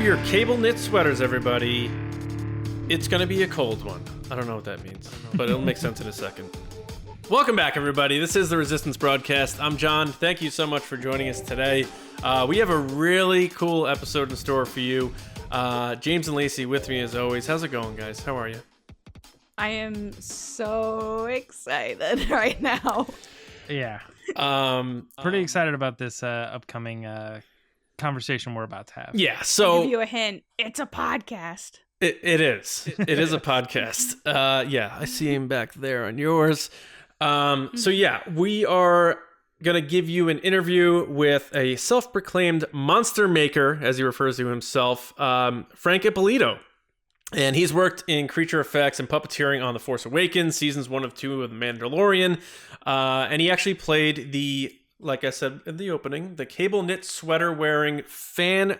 your cable knit sweaters, everybody. It's going to be a cold one. I don't know what that means, but it'll make sense in a second. Welcome back, everybody. This is the Resistance Broadcast. I'm John. Thank you so much for joining us today. We have a really cool episode in store for you. James and Lacey with me as always. How's it going, guys? How are you? I am so excited right now. Yeah. Pretty excited about this upcoming conversation we're about to have. Yeah, so I'll give you a hint. It's a podcast. It is. It is a podcast. Yeah, I see him back there on yours. So yeah, we are going to give you an interview with a self-proclaimed monster maker, as he refers to himself, Frank Ippolito. And he's worked in creature effects and puppeteering on The Force Awakens, seasons 1 of 2 of The Mandalorian. And he actually played the, like I said in the opening, the cable knit sweater wearing scene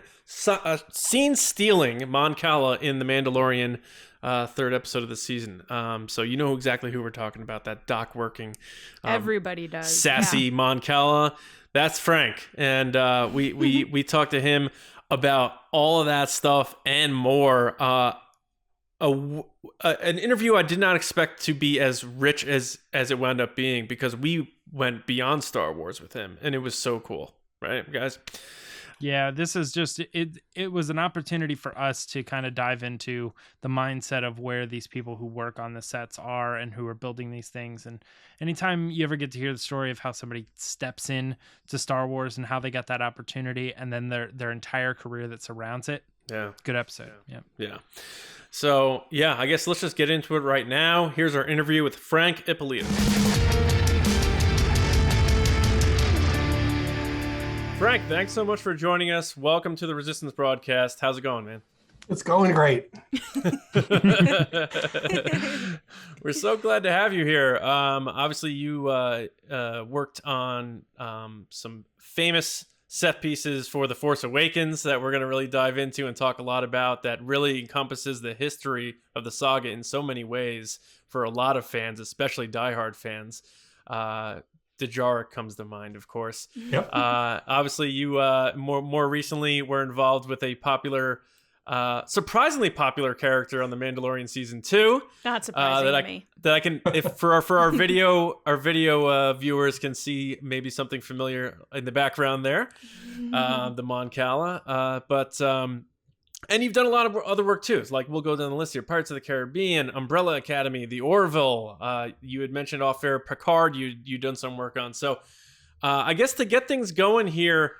stealing Mon Cala in The Mandalorian, third episode of the season. So you know exactly who we're talking about, that dock working. Everybody does. Sassy Mon Cala. That's Frank. And we talked to him about all of that stuff and more. An interview I did not expect to be as rich as it wound up being, because we went beyond Star Wars with him, and it was so cool, right, guys? Yeah, this is just it was an opportunity for us to kind of dive into the mindset of where these people who work on the sets are and who are building these things. And anytime you ever get to hear the story of how somebody steps in to Star Wars and how they got that opportunity, and then their entire career that surrounds it. Yeah. Good episode. Yeah. So, yeah, I guess let's just get into it right now. Here's our interview with Frank Ippolito. Frank, thanks so much for joining us. Welcome to the Resistance Broadcast. How's it going, man? It's going great. We're so glad to have you here. Obviously, you worked on some famous set pieces for The Force Awakens that we're going to really dive into and talk a lot about, that really encompasses the history of the saga in so many ways for a lot of fans, especially diehard fans. Djarik comes to mind, of course. Yep. Obviously, you more recently were involved with a surprisingly popular character on The Mandalorian season 2. Not surprising to me. That I can, if for our video viewers can see maybe something familiar in the background there, the Mon Cala. And you've done a lot of other work too. It's like, we'll go down the list here: Pirates of the Caribbean, Umbrella Academy, The Orville. You had mentioned off air Picard. You done some work on. So, I guess to get things going here,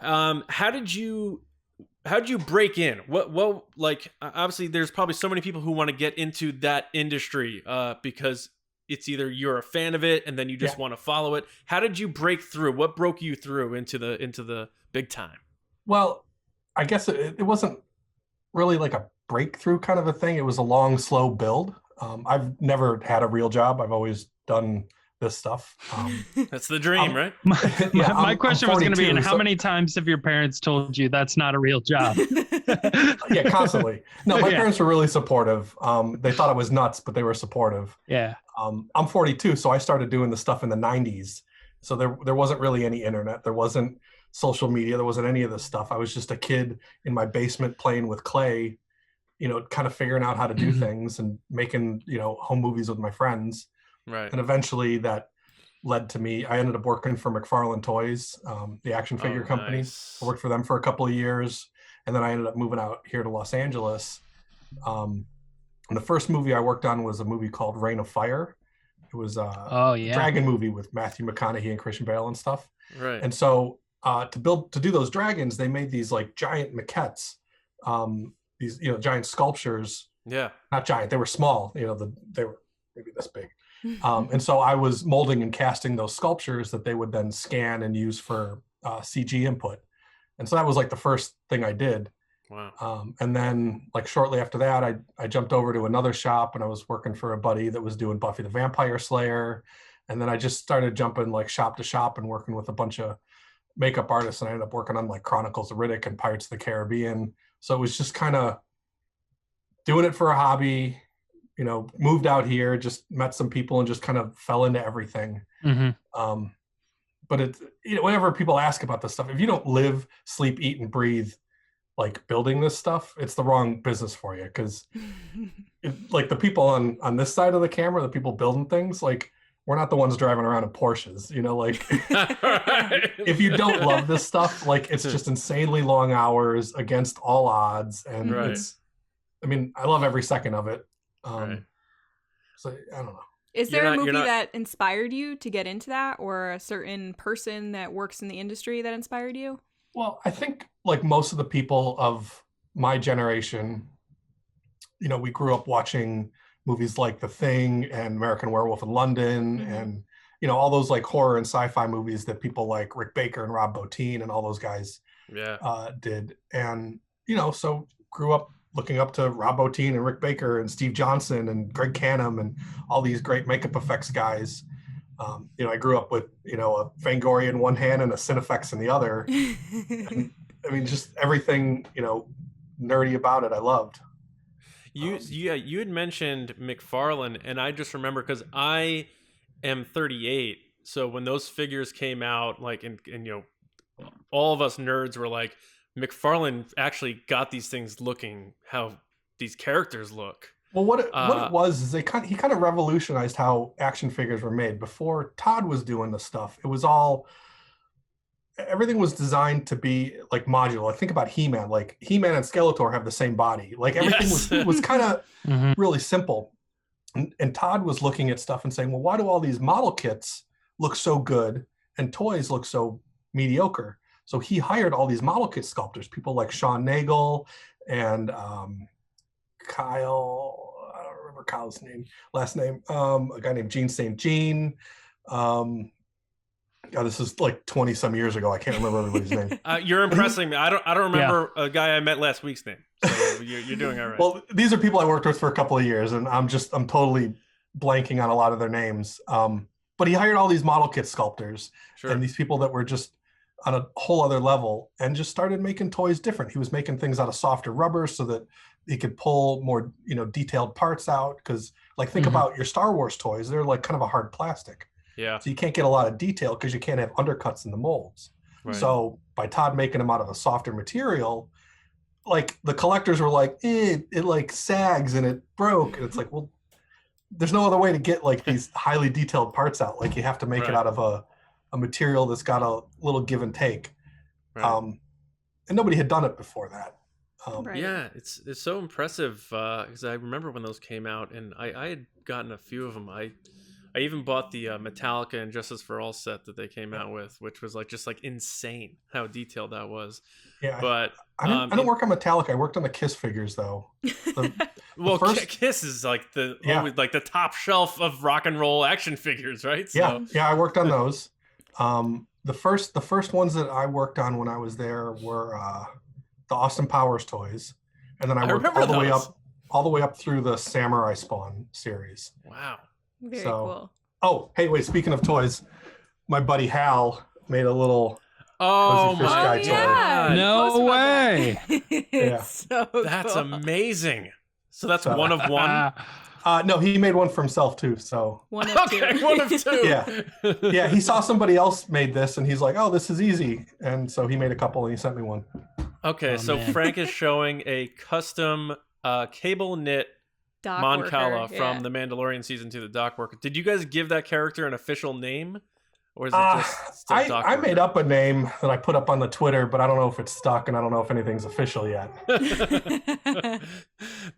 how did you break in? Well, like, obviously there's probably so many people who want to get into that industry because it's either you're a fan of it and then you just want to follow it. How did you break through? What broke you through into the big time? Well, I guess it wasn't really like a breakthrough kind of a thing. It was a long, slow build. I've never had a real job. I've always done this stuff. That's the dream, right? My question was going to be, and how many times have your parents told you that's not a real job? Yeah, constantly. No, my parents were really supportive. They thought I was nuts, but they were supportive. Yeah. I'm 42, so I started doing the stuff in the 90s. So there wasn't really any internet. There wasn't social media. There wasn't any of this stuff. I was just a kid in my basement playing with clay, kind of figuring out how to do things and making, home movies with my friends. Right. And eventually that led to me. I ended up working for McFarlane Toys, the action figure company. Nice. I worked for them for a couple of years. And then I ended up moving out here to Los Angeles. And the first movie I worked on was a movie called Reign of Fire. It was a dragon movie with Matthew McConaughey and Christian Bale and stuff. Right. And so to do those dragons, they made these like giant maquettes, these giant sculptures. Yeah. Not giant, they were small. They were maybe this big. And so I was molding and casting those sculptures that they would then scan and use for CG input. And so that was like the first thing I did. Wow. And then like shortly after that, I jumped over to another shop and I was working for a buddy that was doing Buffy the Vampire Slayer. And then I just started jumping like shop to shop and working with a bunch of makeup artists. And I ended up working on like Chronicles of Riddick and Pirates of the Caribbean. So it was just kind of doing it for a hobby, moved out here, just met some people and just kind of fell into everything. Mm-hmm. But it's, whenever people ask about this stuff, if you don't live, sleep, eat, and breathe like building this stuff, it's the wrong business for you. Because like the people on this side of the camera, the people building things, like we're not the ones driving around in Porsches, you know, like if you don't love this stuff, like it's just insanely long hours against all odds. And it's, I mean, I love every second of it. So I don't know. Is there a movie that inspired you to get into that, or a certain person that works in the industry that inspired you? Well, I think like most of the people of my generation, you know, we grew up watching movies like The Thing and American Werewolf in London and, you know, all those like horror and sci-fi movies that people like Rick Baker and Rob Bottin and all those guys did. And, you know, so grew up looking up to Rob Bottin and Rick Baker and Steve Johnson and Greg Canham and all these great makeup effects guys. You know, I grew up with, you know, a Fangoria in one hand and a Cinefex in the other. And, I mean, just everything, you know, nerdy about it, I loved. You had mentioned McFarlane, and I just remember because I am 38, so when those figures came out, like, and you know, all of us nerds were like, McFarlane actually got these things looking how these characters look. Well, what it was is he kind of revolutionized how action figures were made. Before Todd was doing the stuff, it was all, everything was designed to be like modular. Think about He-Man. Like He-Man and Skeletor have the same body. Like everything was kind of really simple. And Todd was looking at stuff and saying, well, why do all these model kits look so good and toys look so mediocre? So he hired all these model kit sculptors, people like Sean Nagel and Kyle, I don't remember Kyle's last name, a guy named Gene St. Jean. God, this is like 20 some years ago. I can't remember everybody's name. You're impressing me. I don't remember a guy I met last week's name. So you're doing all right. Well, these are people I worked with for a couple of years, and I'm totally blanking on a lot of their names. But he hired all these model kit sculptors and these people that were just on a whole other level and just started making toys different. He was making things out of softer rubber so that he could pull more, you know, detailed parts out. Cause like, think about your Star Wars toys. They're like kind of a hard plastic. Yeah. So you can't get a lot of detail because you can't have undercuts in the molds. Right. So by Todd making them out of a softer material, like the collectors were like, it like sags and it broke. And it's like, well, there's no other way to get like these highly detailed parts out. Like you have to make it out of a material that's got a little give and take. And nobody had done it before that. Yeah, it's so impressive because I remember when those came out, and I had gotten a few of them. I even bought the Metallica and Justice for All set that they came out with, which was like just like insane how detailed that was. Yeah, but I don't work on Metallica. I worked on the Kiss figures though. Well, Kiss is like always like the top shelf of rock and roll action figures, right? So. Yeah, I worked on those. The first ones that I worked on when I was there were the Austin Powers toys, and then I worked all the way up through the Samurai Spawn series. Wow, very cool. Oh, hey, wait! Speaking of toys, my buddy Hal made a little Cozy Fish Guy toy. No way! So that's cool. Amazing. So that's one of one. No, he made one for himself too. So one of two. Yeah. He saw somebody else made this, and he's like, "Oh, this is easy," and so he made a couple, and he sent me one. Okay, man. Frank is showing a custom cable knit Mon Cala from the Mandalorian season 2, the dock worker. Did you guys give that character an official name, or is it just still dock I made up a name that I put up on the Twitter, but I don't know if it's stuck, and I don't know if anything's official yet.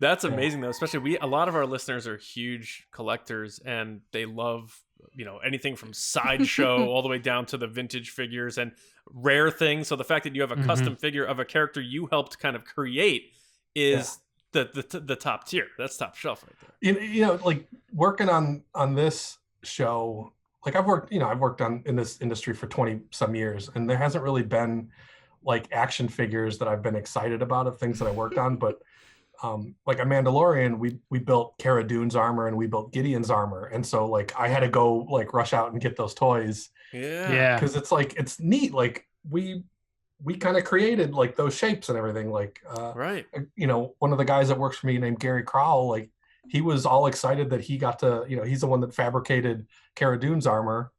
That's amazing though. Especially a lot of our listeners are huge collectors, and they love, you know, anything from sideshow all the way down to the vintage figures and rare things. So the fact that you have a custom figure of a character you helped kind of create is the top tier. That's top shelf right there. You know, like working on this show, like I've worked in this industry for 20 some years, and there hasn't really been like action figures that I've been excited about of things that I worked on. But like a Mandalorian, we built Cara Dune's armor and we built Gideon's armor. And so like I had to go like rush out and get those toys. Yeah. Because it's like, it's neat. Like we kind of created like those shapes and everything. Like, you know, one of the guys that works for me named Gary Crowell, like he was all excited that he got to, you know, he's the one that fabricated Cara Dune's armor.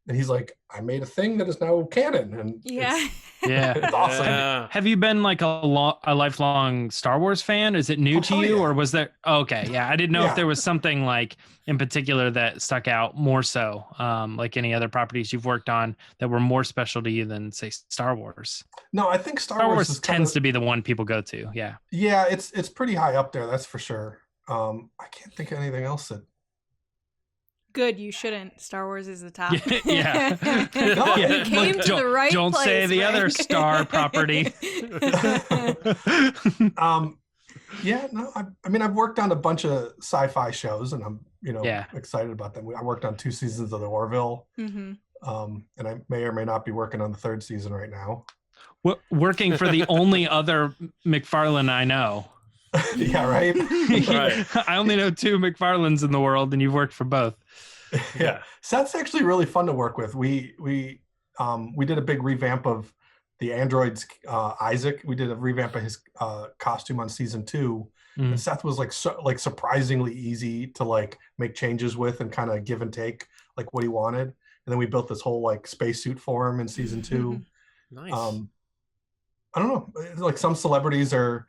and he's like, I made a thing that is now canon, and Yeah. it's awesome. Yeah. Have you been like a lifelong Star Wars fan? Is it new to you, or was there? Okay, yeah, I didn't know if there was something like in particular that stuck out more so, like any other properties you've worked on that were more special to you than say Star Wars. No, I think Star Wars tends to be the one people go to. Yeah. Yeah, it's pretty high up there, that's for sure. I can't think of anything else that. Good, you shouldn't. Star Wars is the top. Yeah. You came to the right Don't place, say the Frank. other Star property. Yeah, no, I mean, I've worked on a bunch of sci-fi shows, and I'm, excited about them. I worked on 2 seasons of The Orville, and I may or may not be working on the 3rd season right now. Working for the only other McFarlane I know. Yeah, right? Right. I only know 2 McFarlanes in the world, and you've worked for both. Yeah. Seth's actually really fun to work with. We did a big revamp of the android's Isaac. We did a revamp of his costume on season 2. And Seth was like surprisingly easy to like make changes with and kind of give and take like what he wanted. And then we built this whole like spacesuit for him in season 2. Nice. I don't know. Like some celebrities are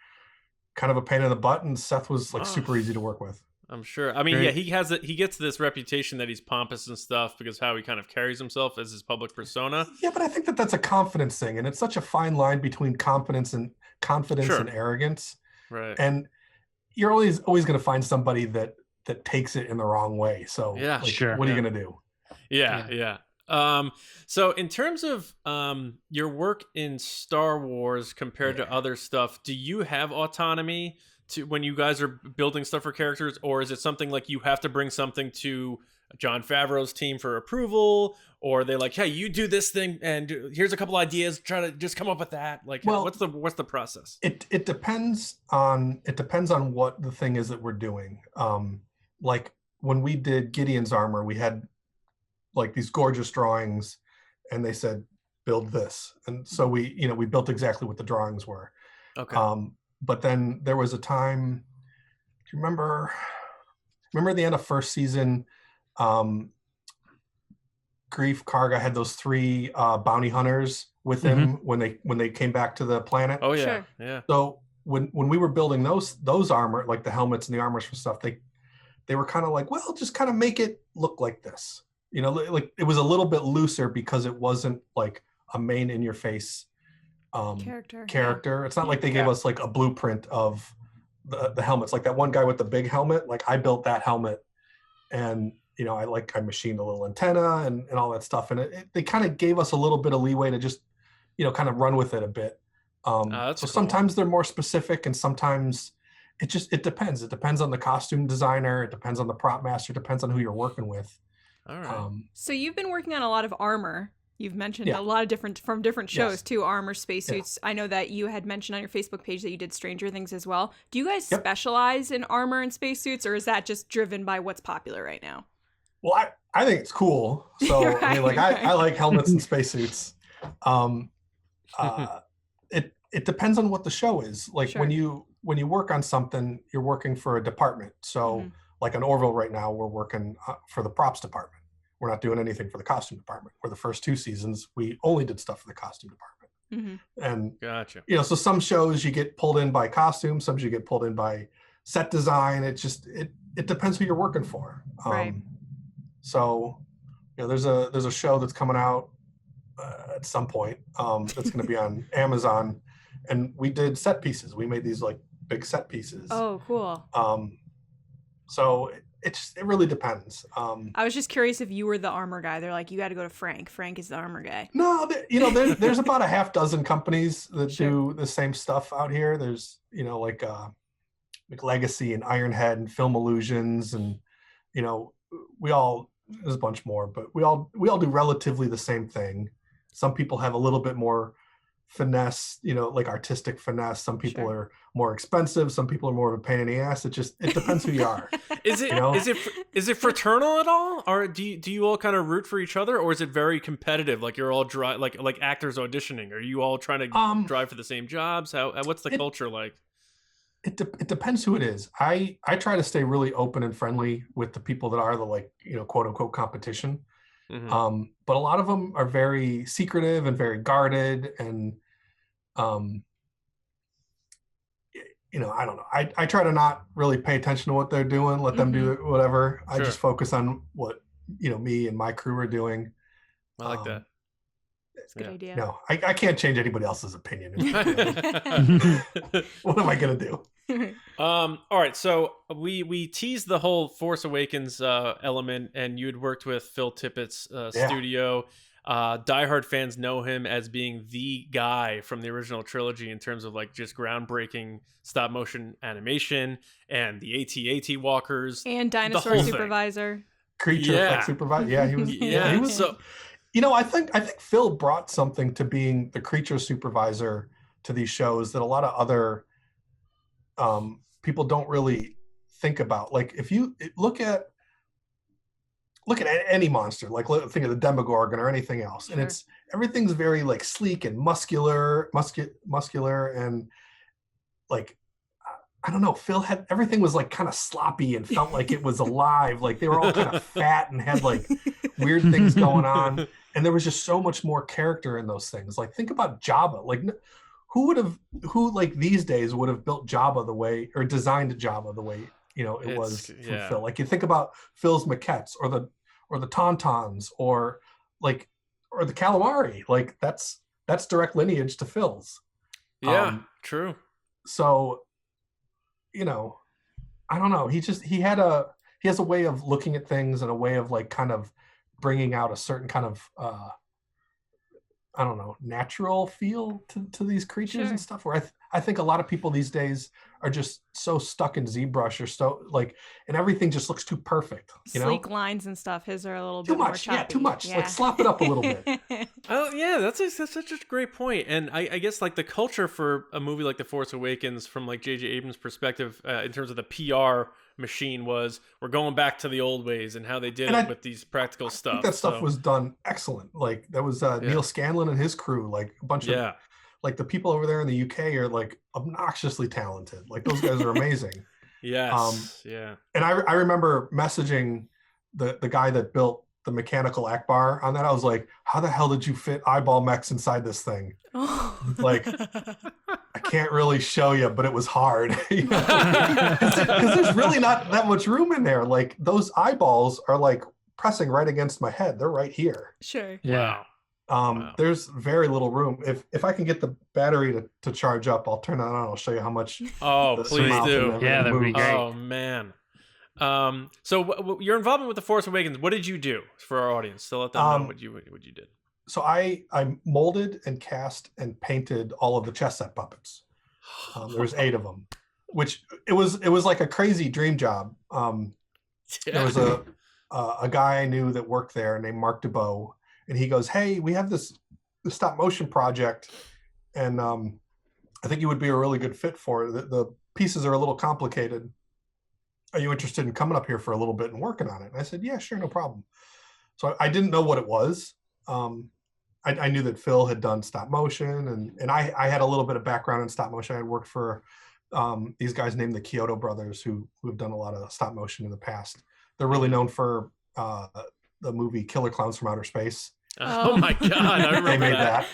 kind of a pain in the butt, and Seth was like super easy to work with. I'm sure. I mean, Great. yeah, he gets this reputation that he's pompous and stuff because how he kind of carries himself as his public persona. Yeah, but I think that that's a confidence thing, and it's such a fine line between confidence and arrogance. Right. And you're always going to find somebody that takes it in the wrong way. So Yeah, sure. What are you going to do? Yeah. So in terms of your work in Star Wars compared to other stuff, do you have autonomy to when you guys are building stuff for characters, or is it something like you have to bring something to Jon Favreau's team for approval, or are they like, hey, you do this thing and here's a couple ideas, try to just come up with that? Like, well, what's the process? It depends on what the thing is that we're doing. Like when we did Gideon's armor, we had like these gorgeous drawings, and they said build this, and so we built exactly what the drawings were. Okay. But then there was a time, do you remember the end of first season, Grief Karga had those 3 bounty hunters with him when they came back to the planet. Oh yeah. Sure. Yeah. So when we were building those armor, like the helmets and the armors for stuff, they were kind of like, well, just kind of make it look like this. Like it was a little bit looser because it wasn't like a main in your face character. Yeah. It's not like they gave us like a blueprint of the helmets. Like that one guy with the big helmet, like I built that helmet, and I machined a little antenna and all that stuff. And they kind of gave us a little bit of leeway to just, kind of run with it a bit. So cool. sometimes they're more specific, and sometimes it depends. It depends on the costume designer. It depends on the prop master. It depends on who you're working with. All right. So you've been working on a lot of armor. You've mentioned a lot of different shows too, armor, spacesuits. Yeah. I know that you had mentioned on your Facebook page that you did Stranger Things as well. Do you guys specialize in armor and spacesuits, or is that just driven by what's popular right now? Well, I think it's cool. So right, I mean, like I like helmets and spacesuits. It depends on what the show is. Like when you work on something, you're working for a department. So like on Orville right now, we're working for the props department. We're not doing anything for the costume department. Where the first 2 seasons, we only did stuff for the costume department. And gotcha. So some shows you get pulled in by costume, some you get pulled in by set design. It depends who you're working for. Right. So there's a show that's coming out at some point that's going to be on Amazon, and we did set pieces. We made these like big set pieces. Oh, cool. So it really depends. I was just curious if you were the armor guy. They're like, you got to go to Frank. Frank is the armor guy. No, there's about a half dozen companies that do the same stuff out here. There's like Legacy and Ironhead and Film Illusions, and there's a bunch more, but we all do relatively the same thing. Some people have a little bit more finesse, like artistic finesse. Some people are more expensive. Some people are more of a pain in the ass. It depends who you are. Is it fraternal at all, or do you all kind of root for each other, or is it very competitive? Like you're all like actors auditioning. Are you all trying to drive for the same jobs? What's the culture like? It depends who it is. I try to stay really open and friendly with the people that are the quote unquote competition. But a lot of them are very secretive and very guarded, and I don't know. I try to not really pay attention to what they're doing, let them do whatever. I just focus on what me and my crew are doing. I like that. That's a good idea. No, I can't change anybody else's opinion. What am I gonna do? All right, so we teased the whole Force Awakens element, and you had worked with Phil Tippett's studio. Diehard fans know him as being the guy from the original trilogy in terms of like just groundbreaking stop motion animation and the AT-AT walkers and dinosaur supervisor, creature effect supervisor. Yeah, he was. He was so. I think Phil brought something to being the creature supervisor to these shows that a lot of other people don't really think about. Like if you look at any monster, like think of the Demogorgon or anything else, and everything's very like sleek and muscular, and like I don't know. Phil had everything was like kind of sloppy and felt like it was alive. Like they were all kind of fat and had like weird things going on, and there was just so much more character in those things. Like think about Jabba. Like who like these days would have built Jabba the way or designed Jabba the way it was from Phil. Like you think about Phil's maquettes or the Tauntauns or the calamari. Like that's direct lineage to Phil's. Yeah, true. So, I don't know. He has a way of looking at things and a way of like kind of bringing out a certain kind of I don't know, natural feel to these creatures and stuff, where I think a lot of people these days are just so stuck in ZBrush or so like, and everything just looks too perfect. Sleek lines and stuff. His are a little bit more choppy. Yeah, too much. Yeah. Like slap it up a little bit. Oh yeah, that's such a great point. And I guess like the culture for a movie like The Force Awakens from like J.J. Abrams' perspective in terms of the PR machine was we're going back to the old ways and how they did it with these practical stuff. I think that stuff was done excellent. Like that was Neil Scanlon and his crew, like a bunch of like the people over there in the UK are like obnoxiously talented. Like those guys are amazing. Yes. And I remember messaging the guy that built the mechanical Akbar on that. I was like, how the hell did you fit eyeball mechs inside this thing? Like, I can't really show you, but it was hard. Because there's really not that much room in there. Like those eyeballs are like pressing right against my head. They're right here. Sure. Yeah. Wow. There's very little room. If I can get the battery to charge up, I'll turn it on. I'll show you how much. Oh, please do. Yeah, that would be great. Oh man. So your involvement with The Force Awakens, what did you do for our audience? So let them know what you did. So I molded and cast and painted all of the chess set puppets. There was 8 of them, which it was like a crazy dream job. There was a guy I knew that worked there named Mark DeBow, and he goes, "Hey, we have this stop motion project, and I think you would be a really good fit for it. The pieces are a little complicated. Are you interested in coming up here for a little bit and working on it?" And I said, "Yeah, sure, no problem." So I didn't know what it was. I knew that Phil had done stop motion, and I had a little bit of background in stop motion. I had worked for these guys named the Kyoto Brothers who have done a lot of stop motion in the past. They're really known for the movie Killer Clowns from Outer Space. Oh my God, I remember they made that.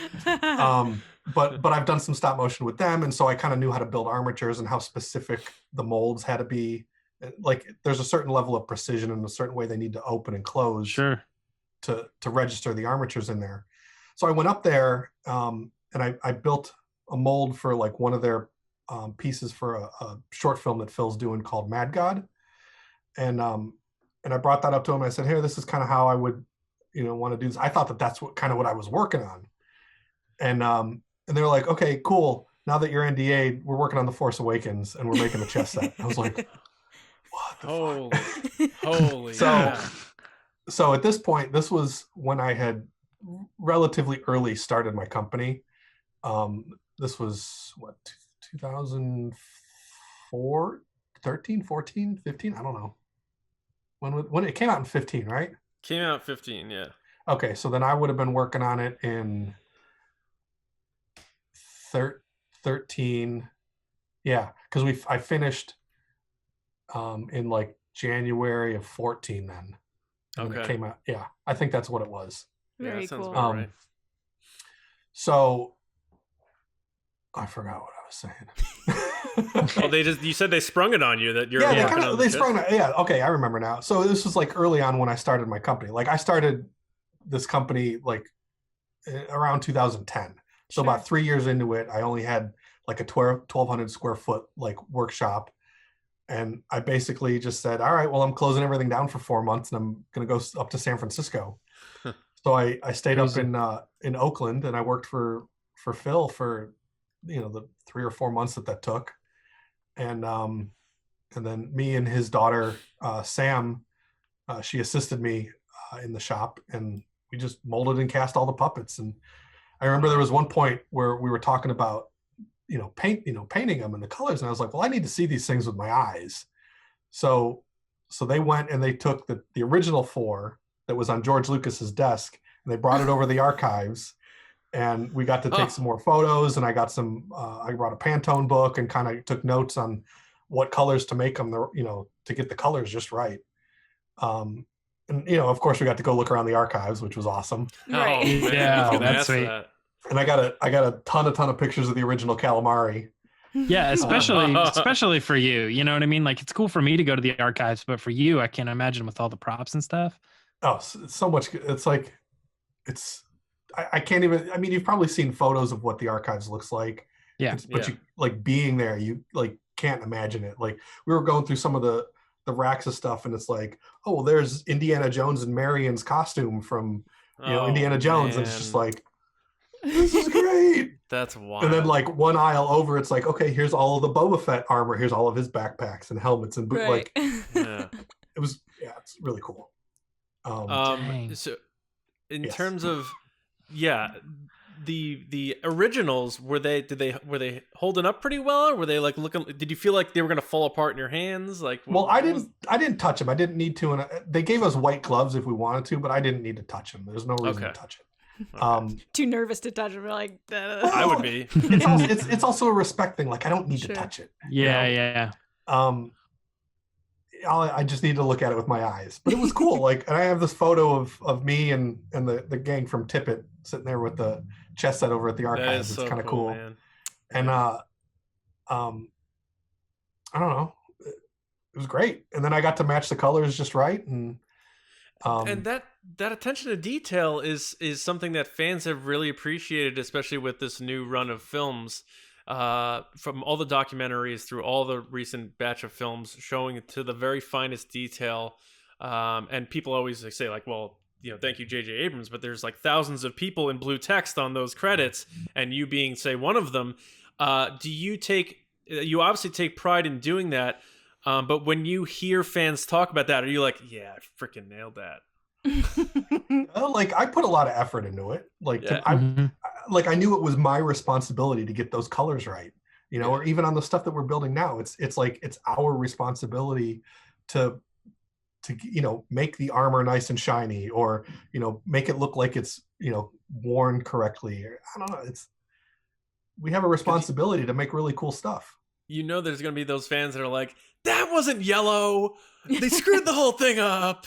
But I've done some stop motion with them, and so I kind of knew how to build armatures and how specific the molds had to be. Like there's a certain level of precision and a certain way they need to open and close to register the armatures in there. So I went up there and I built a mold for like one of their pieces for a short film that Phil's doing called Mad God. And I brought that up to him. I said, "Here, this is kind of how I would, want to do this." I thought that that's what I was working on. And they're like, "Okay, cool. Now that you're NDA'd, we're working on The Force Awakens and we're making a chess set." I was like, what the fuck? Holy. So at this point, this was when I had relatively early started my company. This was 2004, 13, 14, 15? I don't know. When it came out in 15, right? Came out 15, yeah. Okay, so then I would have been working on it in 13. Yeah, because I finished in like January of 14 then. And Okay. it came out. Yeah, I think that's what it was. Very that sounds cool. about right. So I forgot what I was saying. Well, you said they sprung it on you that you're they sprung it. Yeah, okay, I remember now. So this was like early on when I started my company. Like I started this company like around 2010. So about 3 years into it, I only had like a 1,200 square foot like workshop. And I basically just said, all right, well, I'm closing everything down for 4 months and I'm going to go up to San Francisco. So I stayed up in Oakland and I worked for Phil for, the 3 or 4 months that took. And then me and his daughter, Sam, she assisted me in the shop, and we just molded and cast all the puppets. And I remember there was one point where we were talking about, painting them and the colors. And I was like, well, I need to see these things with my eyes. So they went and they took the original 4 that was on George Lucas's desk, and they brought it over the archives, and we got to take some more photos. And I got I brought a Pantone book and kind of took notes on what colors to make them, to get the colors just right. And of course we got to go look around the archives, which was awesome. Right. Oh, Yeah, that's sweet. And I got a ton of pictures of the original Calamari. Yeah, especially for you. You know what I mean? Like, it's cool for me to go to the archives, but for you, I can't imagine with all the props and stuff. Oh, it's so much. It's like, I can't even. I mean, you've probably seen photos of what the archives looks like. Yeah, but you like being there, you like can't imagine it. Like we were going through some of the racks of stuff, and it's like, oh, well, there's Indiana Jones and Marion's costume from Indiana Jones, and it's just like, this is great. That's wild. And then like one aisle over, it's like, okay, here's all of the Boba Fett armor. Here's all of his backpacks and helmets and Right. It's really cool. So in terms of the originals, were they holding up pretty well, or were they like looking? Did you feel like they were going to fall apart in your hands? Like, I didn't touch them. I didn't need to, and they gave us white gloves if we wanted to, but I didn't need to touch them. There's no reason to touch it. Too nervous to touch them. Like, I would be. It's also a respect thing. Like, I don't need to touch it. Yeah. I just need to look at it with my eyes. But it was cool. Like, and I have this photo of me and the gang from Tippett sitting there with the chess set over at the archives. It's kind of cool. Man. And I don't know. It was great. And then I got to match the colors just right. And that attention to detail is something that fans have really appreciated, especially with this new run of films. From all the documentaries through all the recent batch of films, showing it to the very finest detail. And people always say like, well, thank you, J.J. Abrams, but there's like thousands of people in blue text on those credits, and you being, say, one of them. You obviously take pride in doing that, but when you hear fans talk about that, are you like, yeah, I freaking nailed that? Like, I put a lot of effort into it. Like, I knew it was my responsibility to get those colors right, or even on the stuff that we're building now, it's like, it's our responsibility to make the armor nice and shiny, or, make it look like it's, worn correctly. I don't know. We have a responsibility to make really cool stuff. There's going to be those fans that are like, that wasn't yellow. They screwed the whole thing up.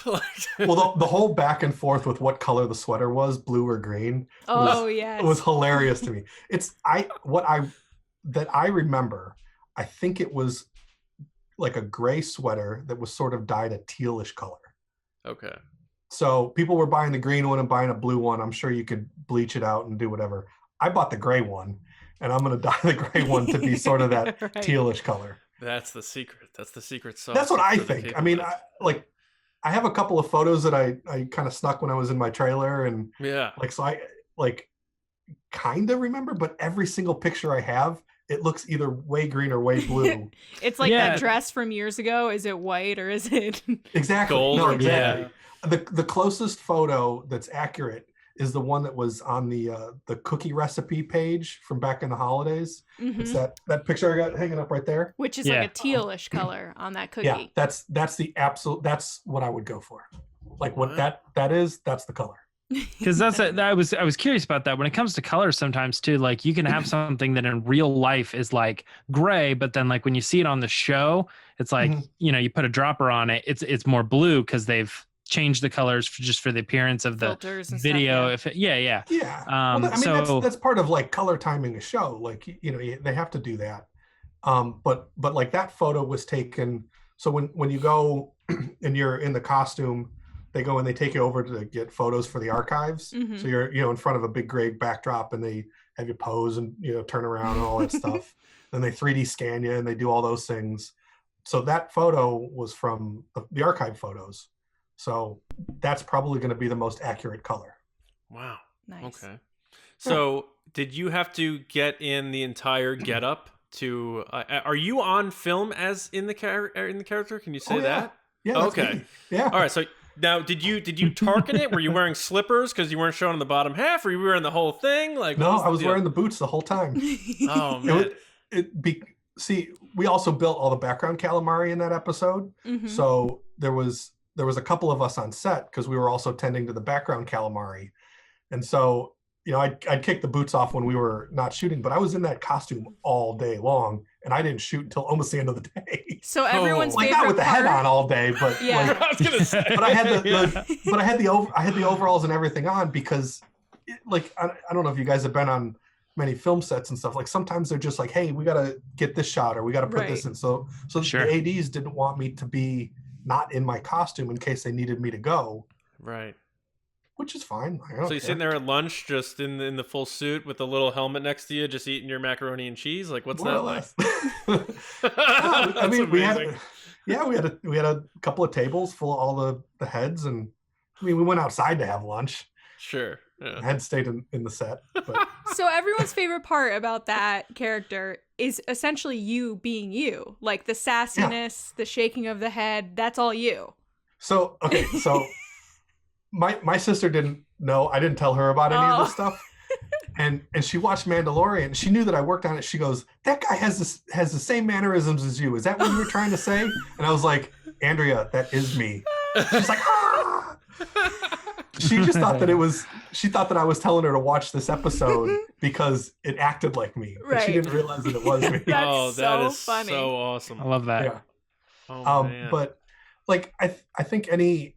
Well, the whole back and forth with what color the sweater was, blue or green. It was hilarious to me. That I remember, I think it was like a gray sweater that was sort of dyed a tealish color. Okay. So people were buying the green one and buying a blue one. I'm sure you could bleach it out and do whatever. I bought the gray one, and I'm going to dye the gray one to be sort of that tealish color. That's the secret. That's the secret sauce. That's what I think. I mean, I have a couple of photos that I kind of snuck when I was in my trailer, and so I kind of remember, but every single picture I have, it looks either way green or way blue. It's like that dress from years ago. Is it white or is it exactly gold? No, exactly. Yeah. The closest photo that's accurate is the one that was on the cookie recipe page from back in the holidays. Mm-hmm. It's that picture I got hanging up right there, which is like a tealish color on that cookie. Yeah, that's the absolute. That's what I would go for. Like what that is. That's the color. Because I was curious about that. When it comes to colors, sometimes too, like you can have something that in real life is like gray, but then like when you see it on the show, it's like you put a dropper on it, it's more blue because they've change the colors just for the appearance of the Filters and video. stuff, Yeah. That's part of like color timing a show. Like, they have to do that. But like that photo was taken. So when you go and you're in the costume, they go and they take you over to get photos for the archives. Mm-hmm. So you're, in front of a big gray backdrop, and they have you pose and, turn around and all that stuff. Then they 3D scan you and they do all those things. So that photo was from the archive photos. So that's probably going to be the most accurate color. Wow. Nice. Okay. So did you have to get in the entire getup to? Are you on film as in the character? Can you say that? Yeah. Okay. Me. Yeah. All right. So now, did you target it? Were you wearing slippers because you weren't showing the bottom half, or you were wearing the whole thing? Like, no, I was wearing the boots the whole time. Oh man. See, we also built all the background calamari in that episode. Mm-hmm. So there was a couple of us on set because we were also tending to the background calamari. And so, I'd kick the boots off when we were not shooting, but I was in that costume all day long, and I didn't shoot until almost the end of the day. So everyone's like favorite not with the head part- on all day, but Yeah. I was gonna say. but I had the overalls and everything on because, I don't know if you guys have been on many film sets and stuff. Like sometimes they're just like, hey, we got to get this shot or we got to put this in. So Sure. the ADs didn't want me to be not in my costume in case they needed me to go. Right. Which is fine. So you're sitting there at lunch, just in the full suit with the little helmet next to you, just eating your macaroni and cheese. Like, what's More that or like? less. I mean, we amazing. had a couple of tables full of all the heads, and we went outside to have lunch. Sure. Yeah. The head stayed in the set. But So everyone's favorite part about that character is essentially you being you. Like the sassiness, the shaking of the head, that's all you. So my sister didn't know. I didn't tell her about any of this stuff. And she watched Mandalorian. She knew that I worked on it. She goes, "That guy has the same mannerisms as you. Is that what you were trying to say?" And I was like, "Andrea, that is me." She's like, "Ah!" She just thought that she thought that I was telling her to watch this episode because it acted like me. But Right. she didn't realize that it was me. That's that is so funny. so awesome. I love that. Yeah. Oh, man. But like I think any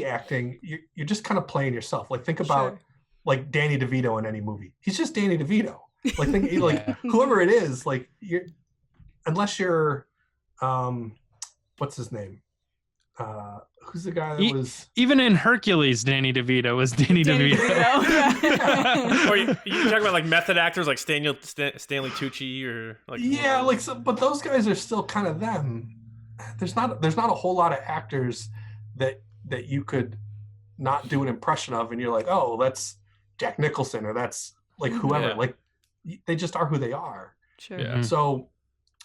acting, you're just kind of playing yourself. Like think about Sure. like Danny DeVito in any movie. He's just Danny DeVito. Like think Yeah. like whoever it is, like unless you're what's his name? Who's the guy that was Even in Hercules, Danny DeVito was Danny DeVito. Yeah. Or you talk about like method actors like Stanley Tucci or like but those guys are still kind of them. There's not a whole lot of actors that you could not do an impression of, and you're like, oh, that's Jack Nicholson or that's like whoever. Yeah. Like they just are who they are. Sure. Yeah. So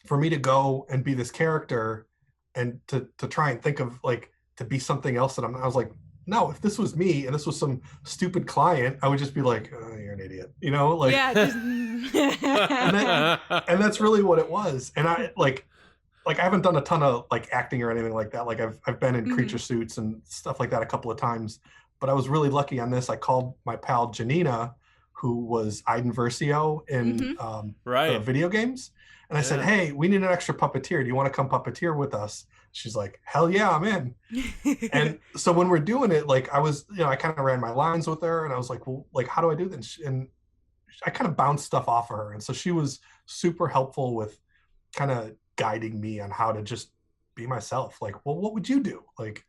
for me to go and be this character and to try and think of like to be something else that I was like, no, if this was me and this was some stupid client, I would just be like, oh, you're an idiot, like Yeah. and that's really what it was. And I like I haven't done a ton of like acting or anything like that. Like I've been in creature suits and stuff like that a couple of times, but I was really lucky on this. I called my pal Janina, who was Iden Versio in the video games. And I said, hey, we need an extra puppeteer. Do you want to come puppeteer with us? She's like, hell yeah, I'm in. And so when we're doing it, like I was, I kind of ran my lines with her and I was like, well, like, how do I do this? And I kind of bounced stuff off of her. And so she was super helpful with kind of guiding me on how to just be myself. Like, well, what would you do? Like,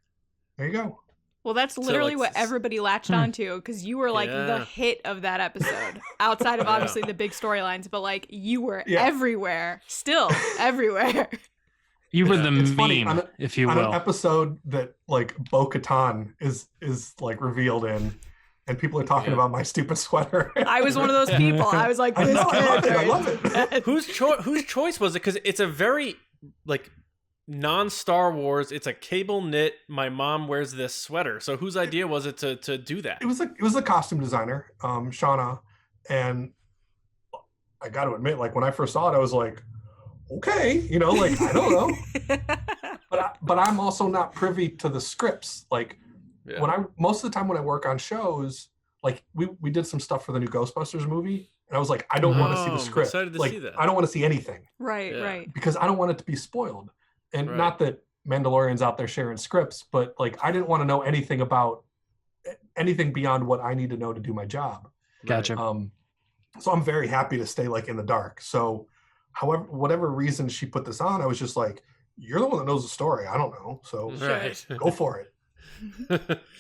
there you go. Well, that's literally what everybody latched onto because you were like the hit of that episode outside of obviously the big storylines, but like you were everywhere, still everywhere. You were the meme, funny, if you on will. An episode that like Bo-Katan is like revealed in, and people are talking about my stupid sweater. I was one of those people. I was like, this character. I love it. Whose choice was it? Because it's a very like non-Star Wars. It's a cable knit. My mom wears this sweater. So whose idea was it to do that? It was the costume designer, Shauna, and I got to admit, like when I first saw it, I was like, okay, like I don't know, but I'm also not privy to the scripts. Like when most of the time when I work on shows, like we did some stuff for the new Ghostbusters movie, and I was like, I don't want to see the script. I'm excited to like see that. I don't want to see anything. Right. Because I don't want it to be spoiled. And not that Mandalorians out there sharing scripts, but like I didn't want to know anything about anything beyond what I need to know to do my job. Gotcha. So I'm very happy to stay like in the dark. So however, whatever reason she put this on, I was just like, you're the one that knows the story. I don't know. So go for it.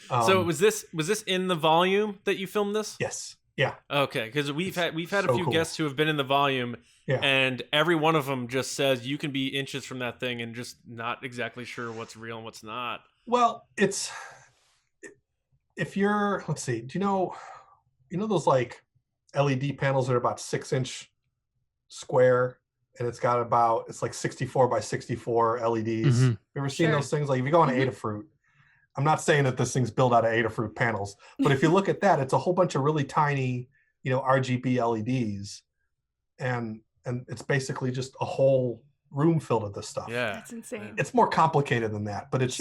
So was this in the volume that you filmed this? Yes. Yeah. Okay. Cause we've had a few cool. guests who have been in the volume and every one of them just says you can be inches from that thing and just not exactly sure what's real and what's not. Well, if you're, let's see, do you know those like LED panels that are about 6-inch square, and it's like 64 by 64 LEDs. Mm-hmm. You ever seen those things? Like if you go on Adafruit, I'm not saying that this thing's built out of Adafruit panels, but if you look at that, it's a whole bunch of really tiny, RGB LEDs, and it's basically just a whole room filled with this stuff. Yeah, that's insane. It's more complicated than that, but it's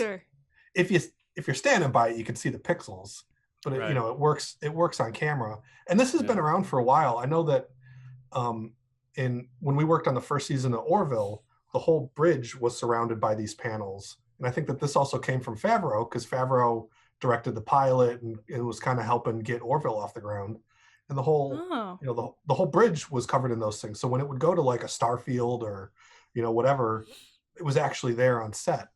if you're standing by it, you can see the pixels. But it works on camera, and this has been around for a while. I know that when we worked on the first season of Orville, the whole bridge was surrounded by these panels, and I think that this also came from Favreau because Favreau directed the pilot and it was kind of helping get Orville off the ground, and the whole the whole bridge was covered in those things. So when it would go to like a Starfield or whatever, it was actually there on set.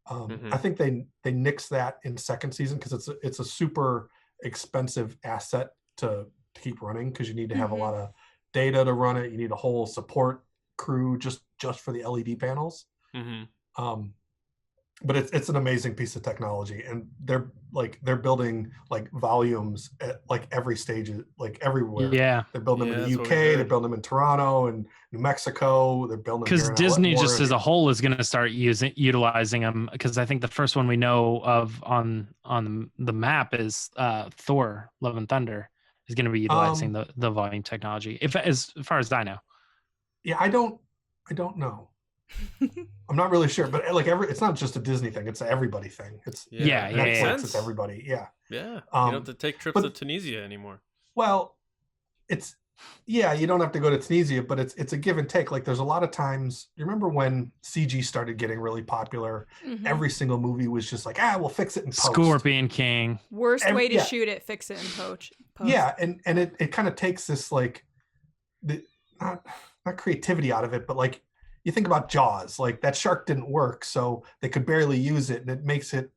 I think they nixed that in second season because it's a super expensive asset to keep running because you need to have a lot of data to run it. You need a whole support crew just for the LED panels. But it's an amazing piece of technology, and they're building like volumes at like every stage, like everywhere. Yeah, they're building them in the UK, they're building them in Toronto and New Mexico. They're building because Disney just as a whole is going to start utilizing them. Because I think the first one we know of on the map is Thor: Love and Thunder is going to be utilizing the volume technology. As far as I know. Yeah, I don't know. I'm not really sure, but like it's not just a Disney thing; it's an everybody thing. It's Netflix, it's everybody. Yeah. You don't have to take trips to Tunisia anymore. Well, you don't have to go to Tunisia, but it's a give and take. Like there's a lot of times. You remember when CG started getting really popular? Every single movie was just like, we'll fix it in post. Scorpion King. Worst way to shoot it, fix it in post. Yeah, and it kind of takes this like, not creativity out of it, but like. You think about Jaws, like that shark didn't work, so they could barely use it, and it makes it,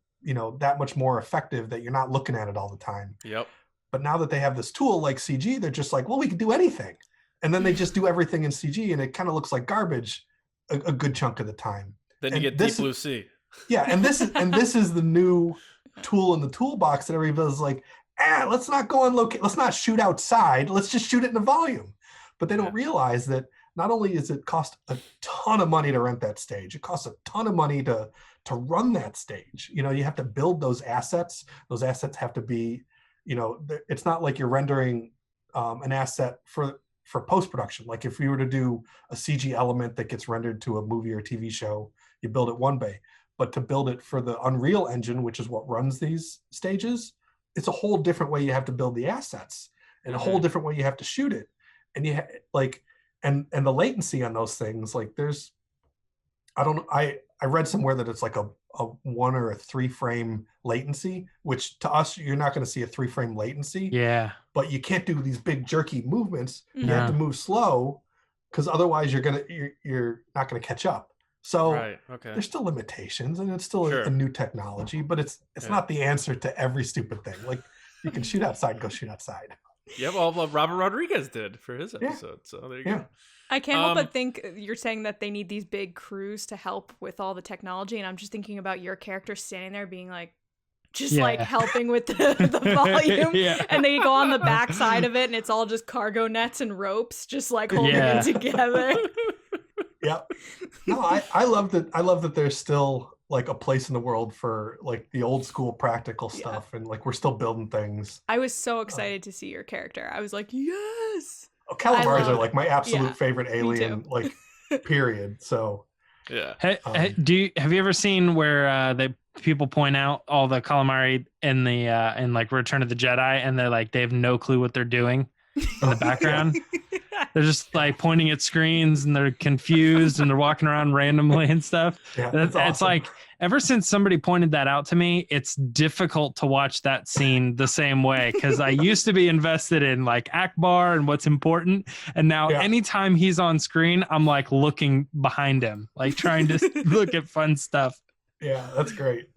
that much more effective that you're not looking at it all the time. Yep. But now that they have this tool like CG, they're just like, well, we can do anything. And then they just do everything in CG, and it kind of looks like garbage a good chunk of the time. Then you get Deep Blue Sea. Yeah, and this is the new tool in the toolbox that everybody's like, let's not go on let's not shoot outside, let's just shoot it in the volume. But they don't realize that not only does it cost a ton of money to rent that stage, it costs a ton of money to run that stage. You have to build those assets. Those assets have to be, it's not like you're rendering an asset for post-production. Like if we were to do a CG element that gets rendered to a movie or TV show, you build it one way. But to build it for the Unreal Engine, which is what runs these stages, it's a whole different way you have to build the assets and a whole different way you have to shoot it. And you and the latency on those things, like I read somewhere that it's like a 1 or a 3 frame latency, which to us, you're not going to see a 3 frame latency. Yeah. But you can't do these big jerky movements. You have to move slow because otherwise you're not going to catch up. So there's still limitations, and it's still a new technology, but it's not the answer to every stupid thing. Like you can shoot outside, go shoot outside. Yeah, well, Robert Rodriguez did for his episode, so there you go. I can't help but think you're saying that they need these big crews to help with all the technology, and I'm just thinking about your character standing there being like, like helping with the volume, and they go on the back side of it, and it's all just cargo nets and ropes, just like holding it together. No, I love that. I love that there's still like a place in the world for like the old school practical stuff, and like we're still building things. I was so excited to see your character. I was like, yes. Calamars are like my absolute favorite alien, like period. So have you ever seen where the people point out all the calamari in the in like Return of the Jedi, and they're like they have no clue what they're doing in the background? They're just like pointing at screens and they're confused and they're walking around randomly and stuff. Yeah, that's awesome. It's like, ever since somebody pointed that out to me, it's difficult to watch that scene the same way, because I used to be invested in like Akbar and what's important, and now anytime he's on screen, I'm like looking behind him, like trying to look at fun stuff. Yeah, that's great.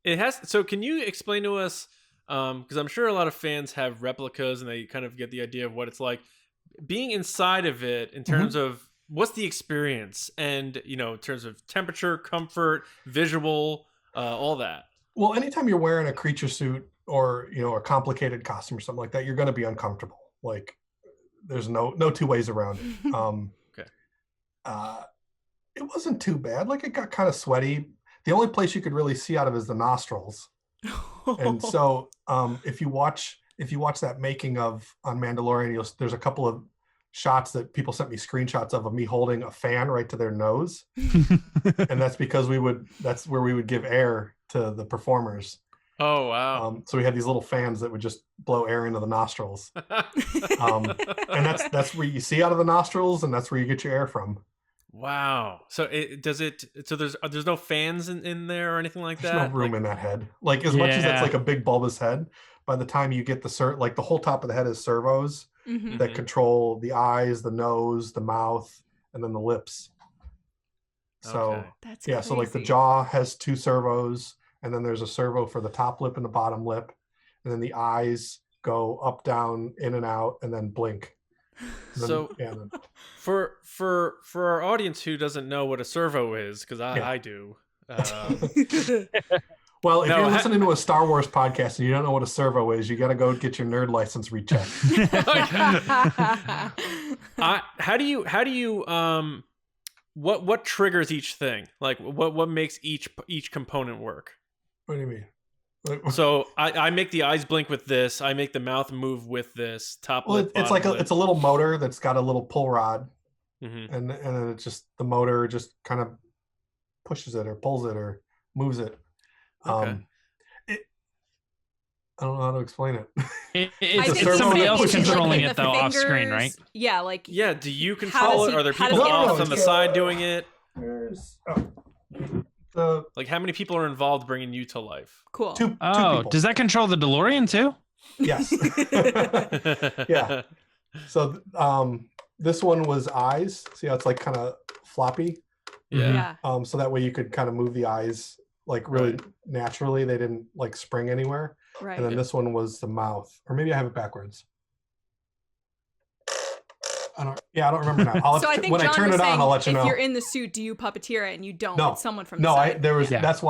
It has. So can you explain to us, because I'm sure a lot of fans have replicas and they kind of get the idea of what it's like being inside of it in terms of what's the experience, and in terms of temperature, comfort, visual, all that. Well, anytime you're wearing a creature suit or a complicated costume or something like that, you're going to be uncomfortable. Like, there's no two ways around it. Okay. It wasn't too bad. Like, it got kind of sweaty. The only place you could really see out of is the nostrils. And so, if you watch that making of on Mandalorian, there's a couple of shots that people sent me screenshots of me holding a fan right to their nose. And that's because that's where we would give air to the performers. Oh, wow. So we had these little fans that would just blow air into the nostrils. And that's where you see out of the nostrils, and that's where you get your air from. Wow. So there's no fans in there or anything like that? There's no room in that head. Like, as much as it's like a big bulbous head, by the time you get the whole top of the head is servos that control the eyes, the nose, the mouth, and then the lips. So That's crazy. So like the jaw has 2 servos, and then there's a servo for the top lip and the bottom lip, and then the eyes go up, down, in and out, and then blink. And then, for our audience who doesn't know what a servo is, because I do. Well, if you're listening to a Star Wars podcast and you don't know what a servo is, you got to go get your nerd license rechecked. How do you what triggers each thing? Like what makes each component work? What do you mean? So I make the eyes blink with this. I make the mouth move with this. It's like it's a little motor that's got a little pull rod, and then it's just the motor just kind of pushes it or pulls it or moves it. Okay. I don't know how to explain it. It's somebody else controlling it though, off screen, right? Yeah, like do you control it? Are there people off on the side doing it? Like, how many people are involved bringing you to life? Cool. Two people. Does that control the DeLorean too? Yes. Yeah. So this one was eyes. See how it's like kind of floppy? Yeah. So that way you could kind of move the eyes like really naturally. They didn't like spring anywhere. Right. And then this one was the mouth. Or maybe I have it backwards. I don't remember now. So I think when John I turn was it on, saying, I'll let you know. if you're in the suit, do you puppeteer it, and you don't? No, it's someone from the side. That's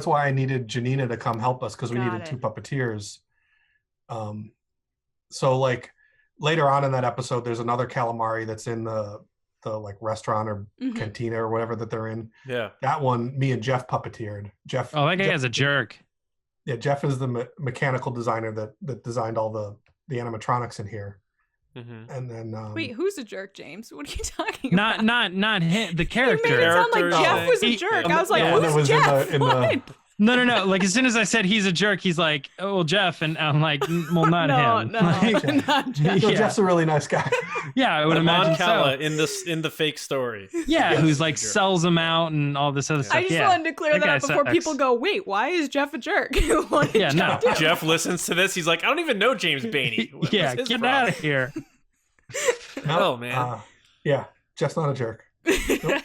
why I needed Janina to come help us, because we needed 2 puppeteers. So like later on in that episode, there's another calamari that's in the like restaurant or cantina or whatever that they're in. Yeah. That one, me and Jeff puppeteered. Jeff. Oh, that guy is a jerk. Yeah, Jeff is the mechanical designer that designed all the animatronics in here. And then wait, who's a jerk, James? What are you talking about? Not him, the character. You made it sound like Jeff was a jerk. I was like, who's Jeff? What? No. Like, as soon as I said he's a jerk, he's like, "Oh, well, Jeff," and I'm like, "Well, not him." No, like, not Jeff. No, Jeff's a really nice guy. Yeah, I would imagine Mon Cala so. in the fake story. Yeah, who's like sells them out and all this other stuff. I just wanted to clear that up before people go, "Wait, why is Jeff a jerk?" Jeff listens to this. He's like, "I don't even know James Baney." Yeah, get out of here. Oh man. Yeah, Jeff's not a jerk. Nope.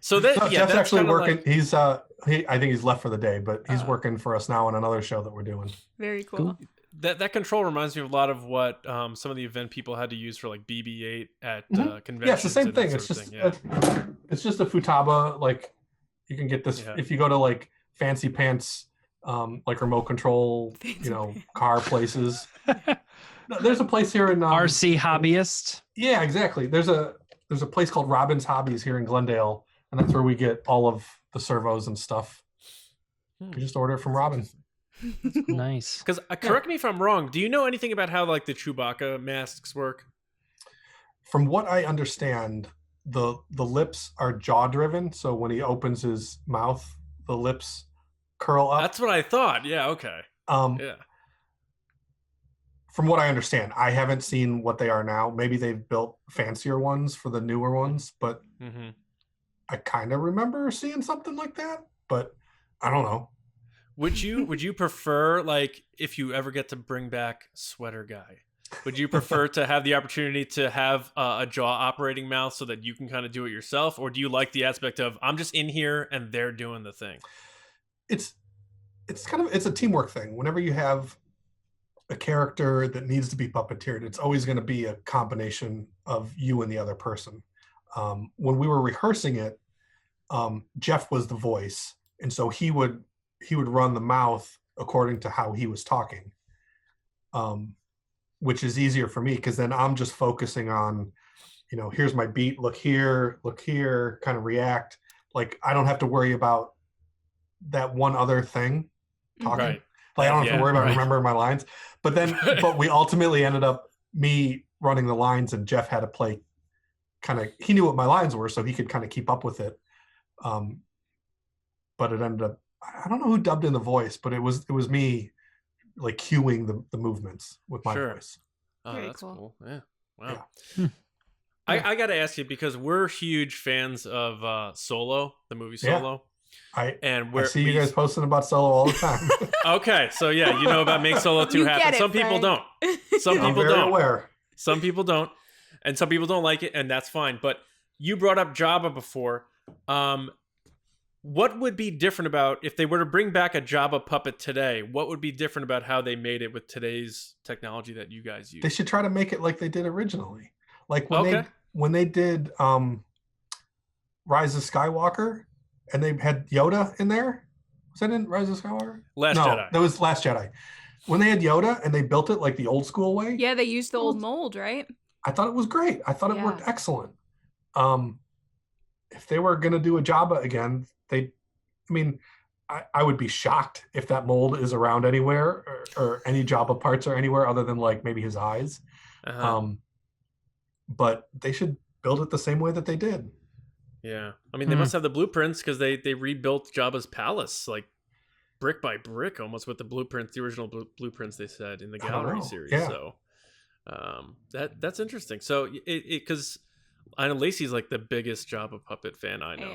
So that Jeff's that's actually working. Like... He's I think he's left for the day, but he's working for us now on another show that we're doing. Very cool. That control reminds me of a lot of what some of the event people had to use for like BB-8 at conventions. Yeah, it's the same thing. It's just a futaba. Like, you can get this if you go to like fancy pants, like remote control, car places. There's a place here in RC Hobbyist. Yeah, exactly. There's a place called Robin's Hobbies here in Glendale, and that's where we get all of the servos and stuff. We just order it from Robin. Cool. Nice. Because correct me if I'm wrong. Do you know anything about how like the Chewbacca masks work? From what I understand, the lips are jaw driven, so when he opens his mouth, the lips curl up. That's what I thought. Yeah. Okay. Yeah. from what I understand, I haven't seen what they are now. Maybe they've built fancier ones for the newer ones, but I kind of remember seeing something like that, but I don't know. Would you prefer, like, if you ever get to bring back Sweater Guy, would you prefer to have the opportunity to have a jaw operating mouth so that you can kind of do it yourself, or do you like the aspect of I'm just in here and they're doing the thing? It's a teamwork thing. Whenever you have a character that needs to be puppeteered, it's always going to be a combination of you and the other person. When we were rehearsing it, Jeff was the voice, and so he would run the mouth according to how he was talking, which is easier for me because then I'm just focusing on, here's my beat, look here, kind of react. Like I don't have to worry about that one other thing talking. Right. Like I don't have to worry about remembering my lines. But we ultimately ended up me running the lines, and Jeff had to play he knew what my lines were, so he could kind of keep up with it. But it ended up, I don't know who dubbed in the voice, but it was me like cueing the movements with my voice. Oh, Very that's cool. Yeah. Wow. Yeah. I got to ask you, because we're huge fans of Solo, the movie Solo. I see you guys posting about Solo all the time. Okay, so yeah, you know about Make Solo 2 happen. Some people don't. Some people don't. Aware. Some people don't, and some people don't like it, and that's fine. But you brought up Jabba before. What would be different about if they were to bring back a Jabba puppet today? What would be different about how they made it with today's technology that you guys use? They should try to make it like they did originally. Like when they did Rise of Skywalker, and they had Yoda in there. Was that in Rise of Skywalker? Jedi. That was Last Jedi. When they had Yoda and they built it like the old school way. Yeah, they used the old mold, right? I thought it was great. I thought it worked excellent. If they were going to do a Jabba again, I would be shocked if that mold is around anywhere or any Jabba parts are anywhere other than like maybe his eyes. But they should build it the same way that they did. Yeah. I mean, they must have the blueprints because they rebuilt Jabba's palace like brick by brick almost with the blueprints, the original blueprints they said in the Gallery series. Yeah. So that's interesting. So because I know Lacey's like the biggest Jabba puppet fan I know.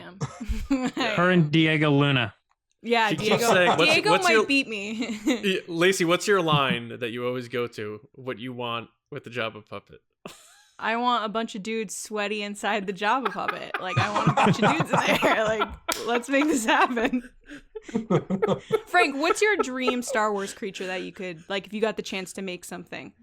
I am. Her and Diego Luna. Yeah, Diego might beat me. Lacey, what's your line that you always go to? What you want with the Jabba puppet? I want a bunch of dudes sweaty inside the Jabba puppet. Like, I want a bunch of dudes in there. Like, let's make this happen. Frank, what's your dream Star Wars creature that you could, like, if you got the chance to make something?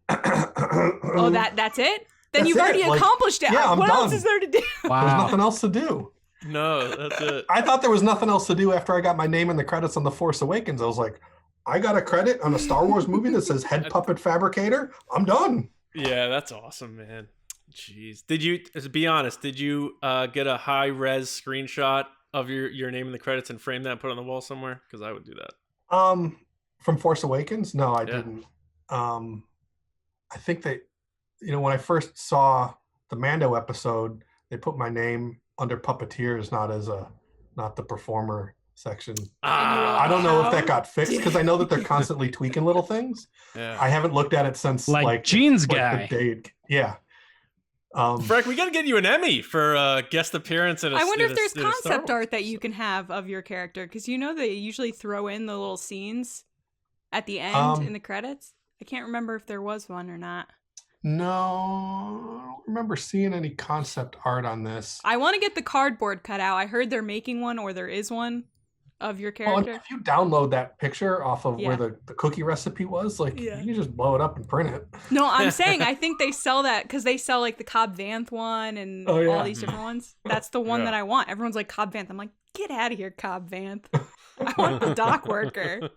That's it? Then you've already accomplished it. Yeah, what done. else is there to do? Wow. There's nothing else to do. No, that's it. I thought there was nothing else to do after I got my name in the credits on The Force Awakens. I was like, I got a credit on a Star Wars movie that says head puppet fabricator. I'm done. Yeah, that's awesome, man. Jeez. Did you, to be honest, get a high-res screenshot of your name in the credits and frame that and put it on the wall somewhere? Because I would do that. From Force Awakens? No, I didn't. I think they, when I first saw the Mando episode, they put my name under puppeteers, not the performer section. I don't know if that got fixed because I know that they're constantly tweaking little things. Yeah. I haven't looked at it since like Jeans guy. Yeah. Frank, we got to get you an Emmy for guest appearance. I wonder if there's concept art that you can have of your character because they usually throw in the little scenes at the end in the credits. I can't remember if there was one or not. No, I don't remember seeing any concept art on this. I want to get the cardboard cut out. I heard they're making one or there is one of your character. Well, if you download that picture off of where the cookie recipe was, you can just blow it up and print it. No, I'm saying I think they sell that because they sell like the Cobb Vanth one and all these different ones. That's the one that I want. Everyone's like Cobb Vanth. I'm like, get out of here, Cobb Vanth. I want the dock worker.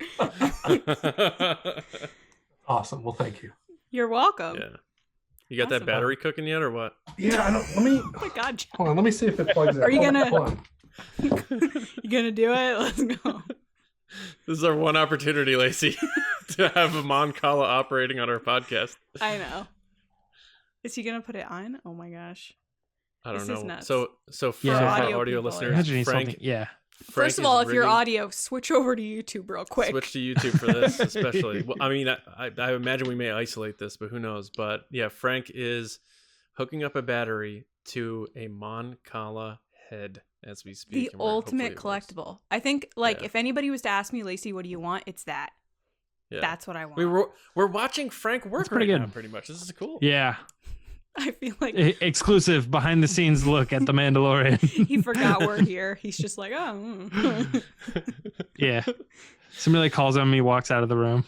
Awesome. Well, thank you. You're welcome. Yeah. You got that battery cooking yet or what? Yeah, I don't. Let me. Oh my God, John. Hold on. Let me see if it plugs in. Are you gonna? You gonna do it? Let's go. This is our one opportunity, Lacey, to have a Mon Cala operating on our podcast. I know. Is he gonna put it on? Oh my gosh. I don't know. Nuts. So for our audio listeners, Frank First of all, is if you're rigging- audio, switch over to YouTube real quick. Switch to YouTube for this, especially. Well, I mean, I imagine we may isolate this, but who knows? But yeah, Frank is hooking up a battery to a Mon Cala head as we speak. The ultimate hopefully it works. collectible. I think, if anybody was to ask me, Lacey, what do you want? It's that. Yeah. That's what I want. We're watching Frank work pretty right good. now, pretty much. This is cool. Yeah. I feel like Exclusive behind the scenes look at the Mandalorian. he forgot we're here. He's just like, oh. Yeah. Somebody like calls on me, walks out of the room.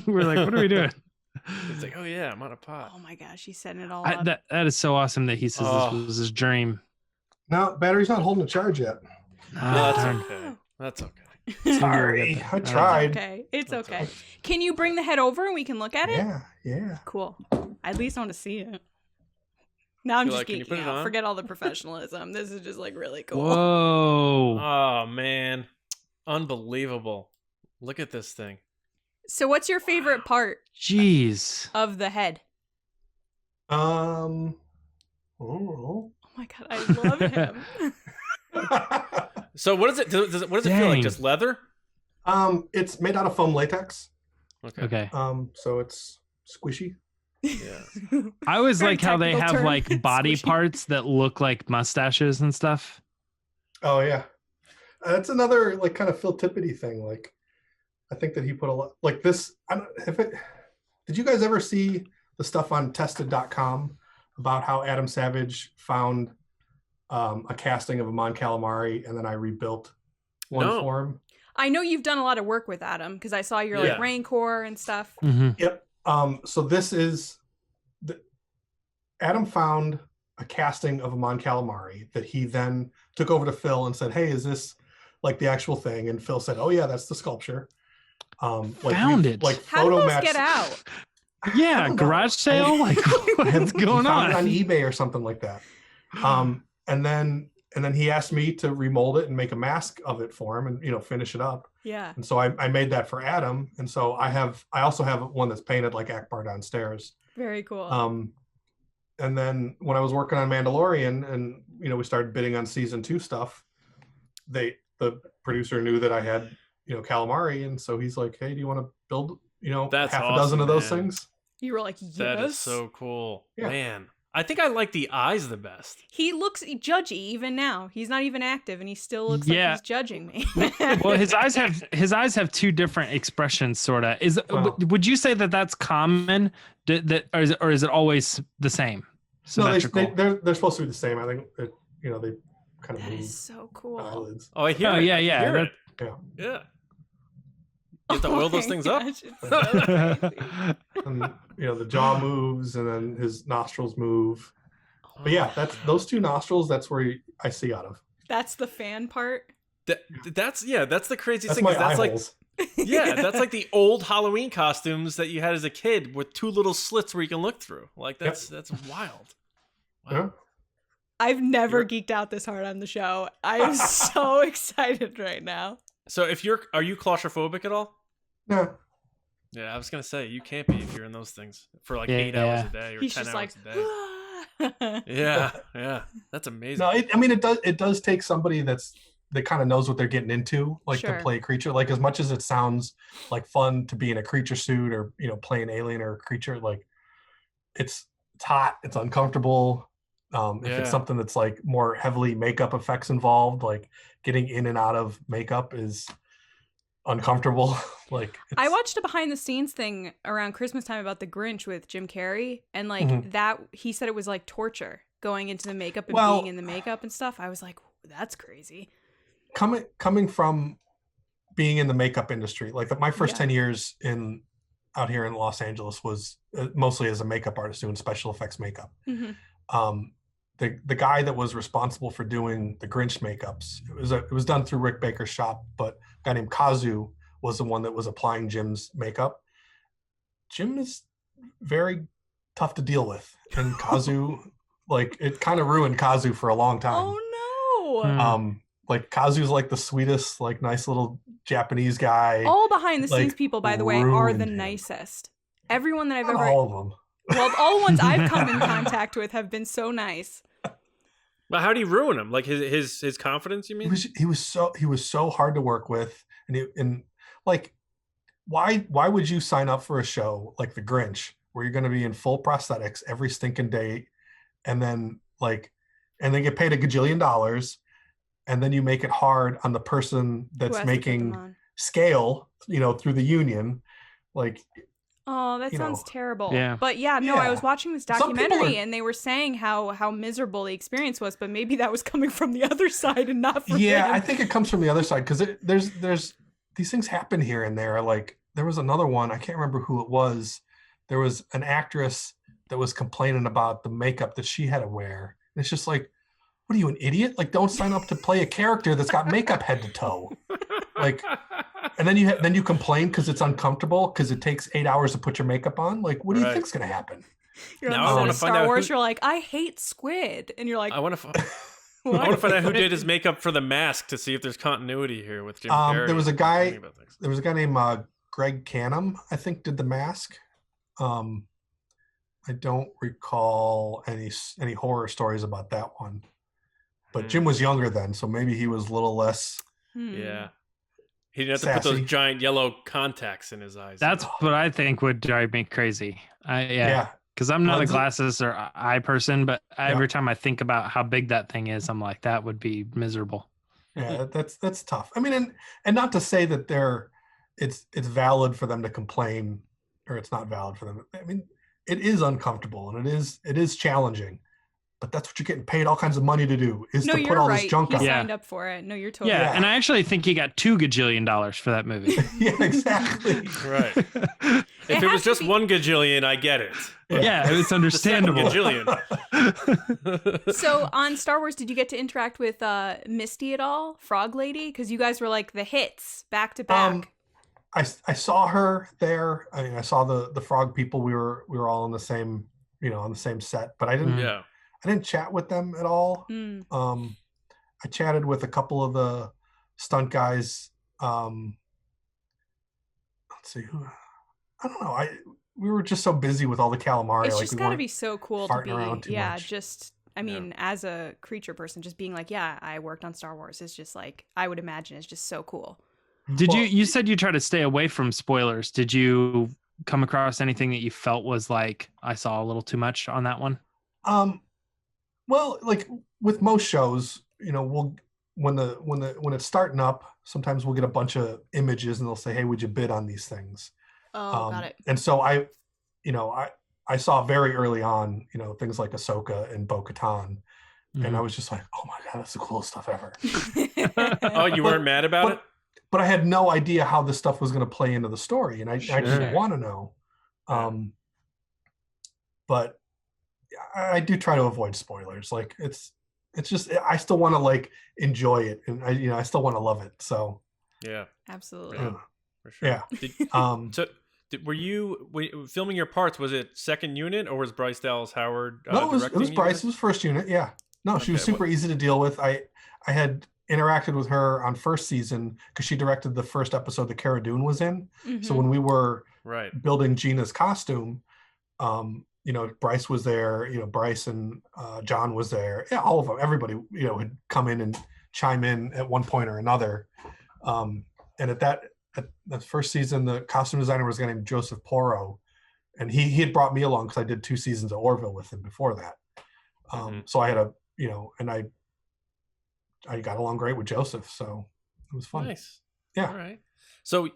We're like, what are we doing? It's like, oh yeah, I'm on a pot. Oh my gosh, he's setting it all up. That is so awesome that he says this was his dream. No, battery's not holding a charge yet. That's okay. That's okay. Sorry, I tried. Okay, it's okay. Can you bring the head over and we can look at it? Yeah. Cool. I at least want to see it. Now I'm You're just like, can you put geeking it out. on? Forget all the professionalism. This is just like really cool. Whoa. Oh man, unbelievable! Look at this thing. So, what's your favorite part Jeez. of the head? Oh. Oh my god, I love him. So what is it? What does it feel like? Dang. Just leather? It's made out of foam latex. Okay. So it's squishy. Yeah. I always Very like how they technical have term. like body Squishy. parts that look like mustaches and stuff. Oh yeah, that's another like kind of Phil Tippety thing. Like, I think that he put a lot like this. Did you guys ever see the stuff on Tested.com about how Adam Savage found a casting of a Mon Calamari and then I rebuilt one No. for him? I know you've done a lot of work with Adam because I saw your Yeah. like Rancor and stuff. Mm-hmm. Yep. So this is Adam found a casting of a Mon Calamari that he then took over to Phil and said, "Hey, is this like the actual thing?" And Phil said, "Oh yeah, that's the sculpture." Found it. Like How did photo those matched. get out? I Yeah, don't know. garage sale. Like, what's He going found it on? on eBay or something like that. And then he asked me to remold it and make a mask of it for him and finish it up. Yeah. And so I made that for Adam. And so I also have one that's painted like Akbar downstairs. Very cool. And then when I was working on Mandalorian and we started bidding on season 2 stuff, the producer knew that I had calamari, and so he's like, "Hey, do you want to build That's half a dozen of those man. things?" You were like, yes. That is so cool, Yeah. man. I think I like the eyes the best. He looks judgy even now. He's not even active, and he still looks Yeah. like he's judging me. Well, his eyes have two different expressions, sort of. Wow. Would you say that that's common? Or is it always the same? No, Symmetrical. they're supposed to be the same. I think that they kind of That move is so cool. eyelids. Oh, I hear Oh, it. yeah, I yeah, hear it. Yeah. You have to oil those my things up. gosh, it's so crazy. And the jaw moves, and then his nostrils move. But yeah, that's those two nostrils. That's where I see out of. That's the fan part. That's the craziest That's thing. my 'Cause eye that's like holes. that's like the old Halloween costumes that you had as a kid with two little slits where you can look through. Like that's wild. Wow. Yeah. I've never geeked out this hard on the show. I am so excited right now. So are you claustrophobic at all? No. Yeah, I was gonna say you can't be if you're in those things for like Yeah. 8 hours a day or He's 10 just hours like, a day. Yeah, that's amazing. No, it does take somebody that kind of knows what they're getting into, like Sure. to play a creature. Like as much as it sounds like fun to be in a creature suit or play an alien or a creature, like it's hot, it's uncomfortable. If Yeah. it's something that's like more heavily makeup effects involved, like getting in and out of makeup is uncomfortable. Like I watched a behind the scenes thing around Christmas time about the Grinch with Jim Carrey, and like Mhm. that he said it was like torture going into the makeup and Well- being in the makeup and stuff. I was like, that's crazy. coming from being in the makeup industry, like my first Yeah. 10 years out here in Los Angeles was mostly as a makeup artist doing special effects makeup. Mhm. The guy that was responsible for doing the Grinch makeups, it was done through Rick Baker's shop, but a guy named Kazu was the one that was applying Jim's makeup. Jim is very tough to deal with, and Kazu, like it kind of ruined Kazu for a long time. Oh no. Hmm. Like Kazu's like the sweetest, like nice little Japanese guy. All behind the scenes like, people, by the way, are the ruined him. nicest. Everyone that I've Not ever all of them. well, all the ones I've come in contact with have been so nice. But how do you ruin him? Like his confidence, you mean? He was so hard to work with, and like, why would you sign up for a show like The Grinch where you're going to be in full prosthetics every stinking day, and then get paid $1 gajillion, and then you make it hard on the person that's making scale, through the union, like. Oh, that sounds terrible. Yeah. But I was watching this documentary and they were saying how miserable the experience was, but maybe that was coming from the other side and not from him. I think it comes from the other side, because there's these things happen here and there. Like, there was another one, I can't remember who it was. There was an actress that was complaining about the makeup that she had to wear. And it's just like, what are you, an idiot? Like, don't sign up to play a character that's got makeup head to toe. Like, and then you complain because it's uncomfortable because it takes 8 hours to put your makeup on. Like, what do you think's going to happen? Now I want to find out. Star Wars, you're like, I hate squid, and you're like, I want to find out who did his makeup for the mask to see if there's continuity here with Jim Carrey. There was a guy named Greg Canham, I think, did the mask. I don't recall any horror stories about that one, but Jim was younger then, so maybe he was a little less. Yeah. He didn't have to put those giant yellow contacts in his eyes. That's what I think would drive me crazy. Because I'm not a glasses or eye person, but every time I think about how big that thing is, I'm like, that would be miserable. Yeah, that's tough. I mean, and not to say that it's valid for them to complain, or it's not valid for them. I mean, it is uncomfortable and it is challenging. But that's what you're getting paid all kinds of money to do, is to put all this junk on. He signed up for it. No, you're totally right. And I actually think he got $2 gajillion for that movie. Yeah, exactly. Right. If it was just $1 gajillion, I get it. Yeah, it's understandable. Gajillion. So on Star Wars, did you get to interact with Misty at all? Frog Lady? Because you guys were like the hits back to back. I saw her there. I mean, I saw the frog people. We were all on the same, on the same set, but I didn't. Yeah. I didn't chat with them at all. I chatted with a couple of the stunt guys. Let's see who. I don't know. We were just so busy with all the calamari. It's just gotta be so cool to be. Much. As a creature person, just being like, I worked on Star Wars. It's just like, I would imagine it's just so cool. You said you try to stay away from spoilers. Did you come across anything that you felt was like, I saw a little too much on that one? Well, like with most shows, we'll when it's starting up, sometimes we'll get a bunch of images and they'll say, "Hey, would you bid on these things?" Oh, got it. And so I saw very early on, things like Ahsoka and Bo-Katan, and I was just like, "Oh my god, that's the coolest stuff ever." Oh, you weren't mad about it? But I had no idea how this stuff was going to play into the story, and I didn't want to know. But I do try to avoid spoilers. Like it's just, I still want to like enjoy it, and I still want to love it. So yeah, absolutely, for sure. Yeah. So were you filming your parts? Was it second unit or was Bryce Dallas Howard? No, it was Bryce. It was first unit. Yeah. No, she was super easy to deal with. I had interacted with her on first season because she directed the first episode that Cara Dune was in. Mm-hmm. So when we were building Gina's costume, Bryce was there, Bryce and John was there. Yeah, all of them, everybody, had come in and chime in at one point or another. And at that first season, the costume designer was a guy named Joseph Porro. And he had brought me along because I did 2 seasons of Orville with him before that. So I had I got along great with Joseph. So it was fun. Nice. Yeah. All right. So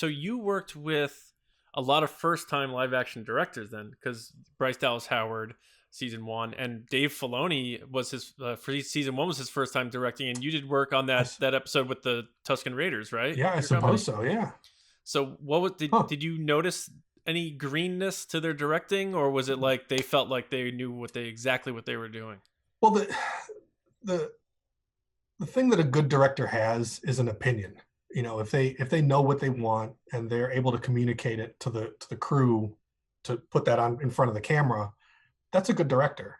you worked with a lot of first-time live-action directors then, because Bryce Dallas Howard, season 1, and Dave Filoni was his for season 1 was his first time directing, and you did work on that episode with the Tusken Raiders, right? Yeah, I suppose so. Yeah. So did you notice any greenness to their directing, or was it like they felt like they knew exactly what they were doing? Well, the thing that a good director has is an opinion. If they know what they want and they're able to communicate it to the crew to put that on in front of the camera, that's a good director.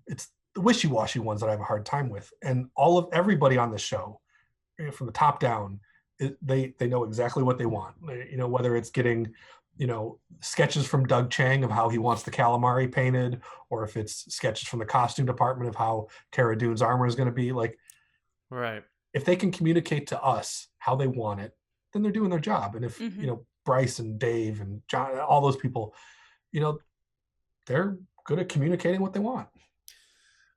It's the wishy-washy ones that I have a hard time with. And everybody on the show, from the top down, they know exactly what they want. Whether it's getting sketches from Doug Chang of how he wants the calamari painted, or if it's sketches from the costume department of how Cara Dune's armor is going to be. Like, right. If they can communicate to us how they want it, then they're doing their job. And if, Bryce and Dave and John, all those people, they're good at communicating what they want.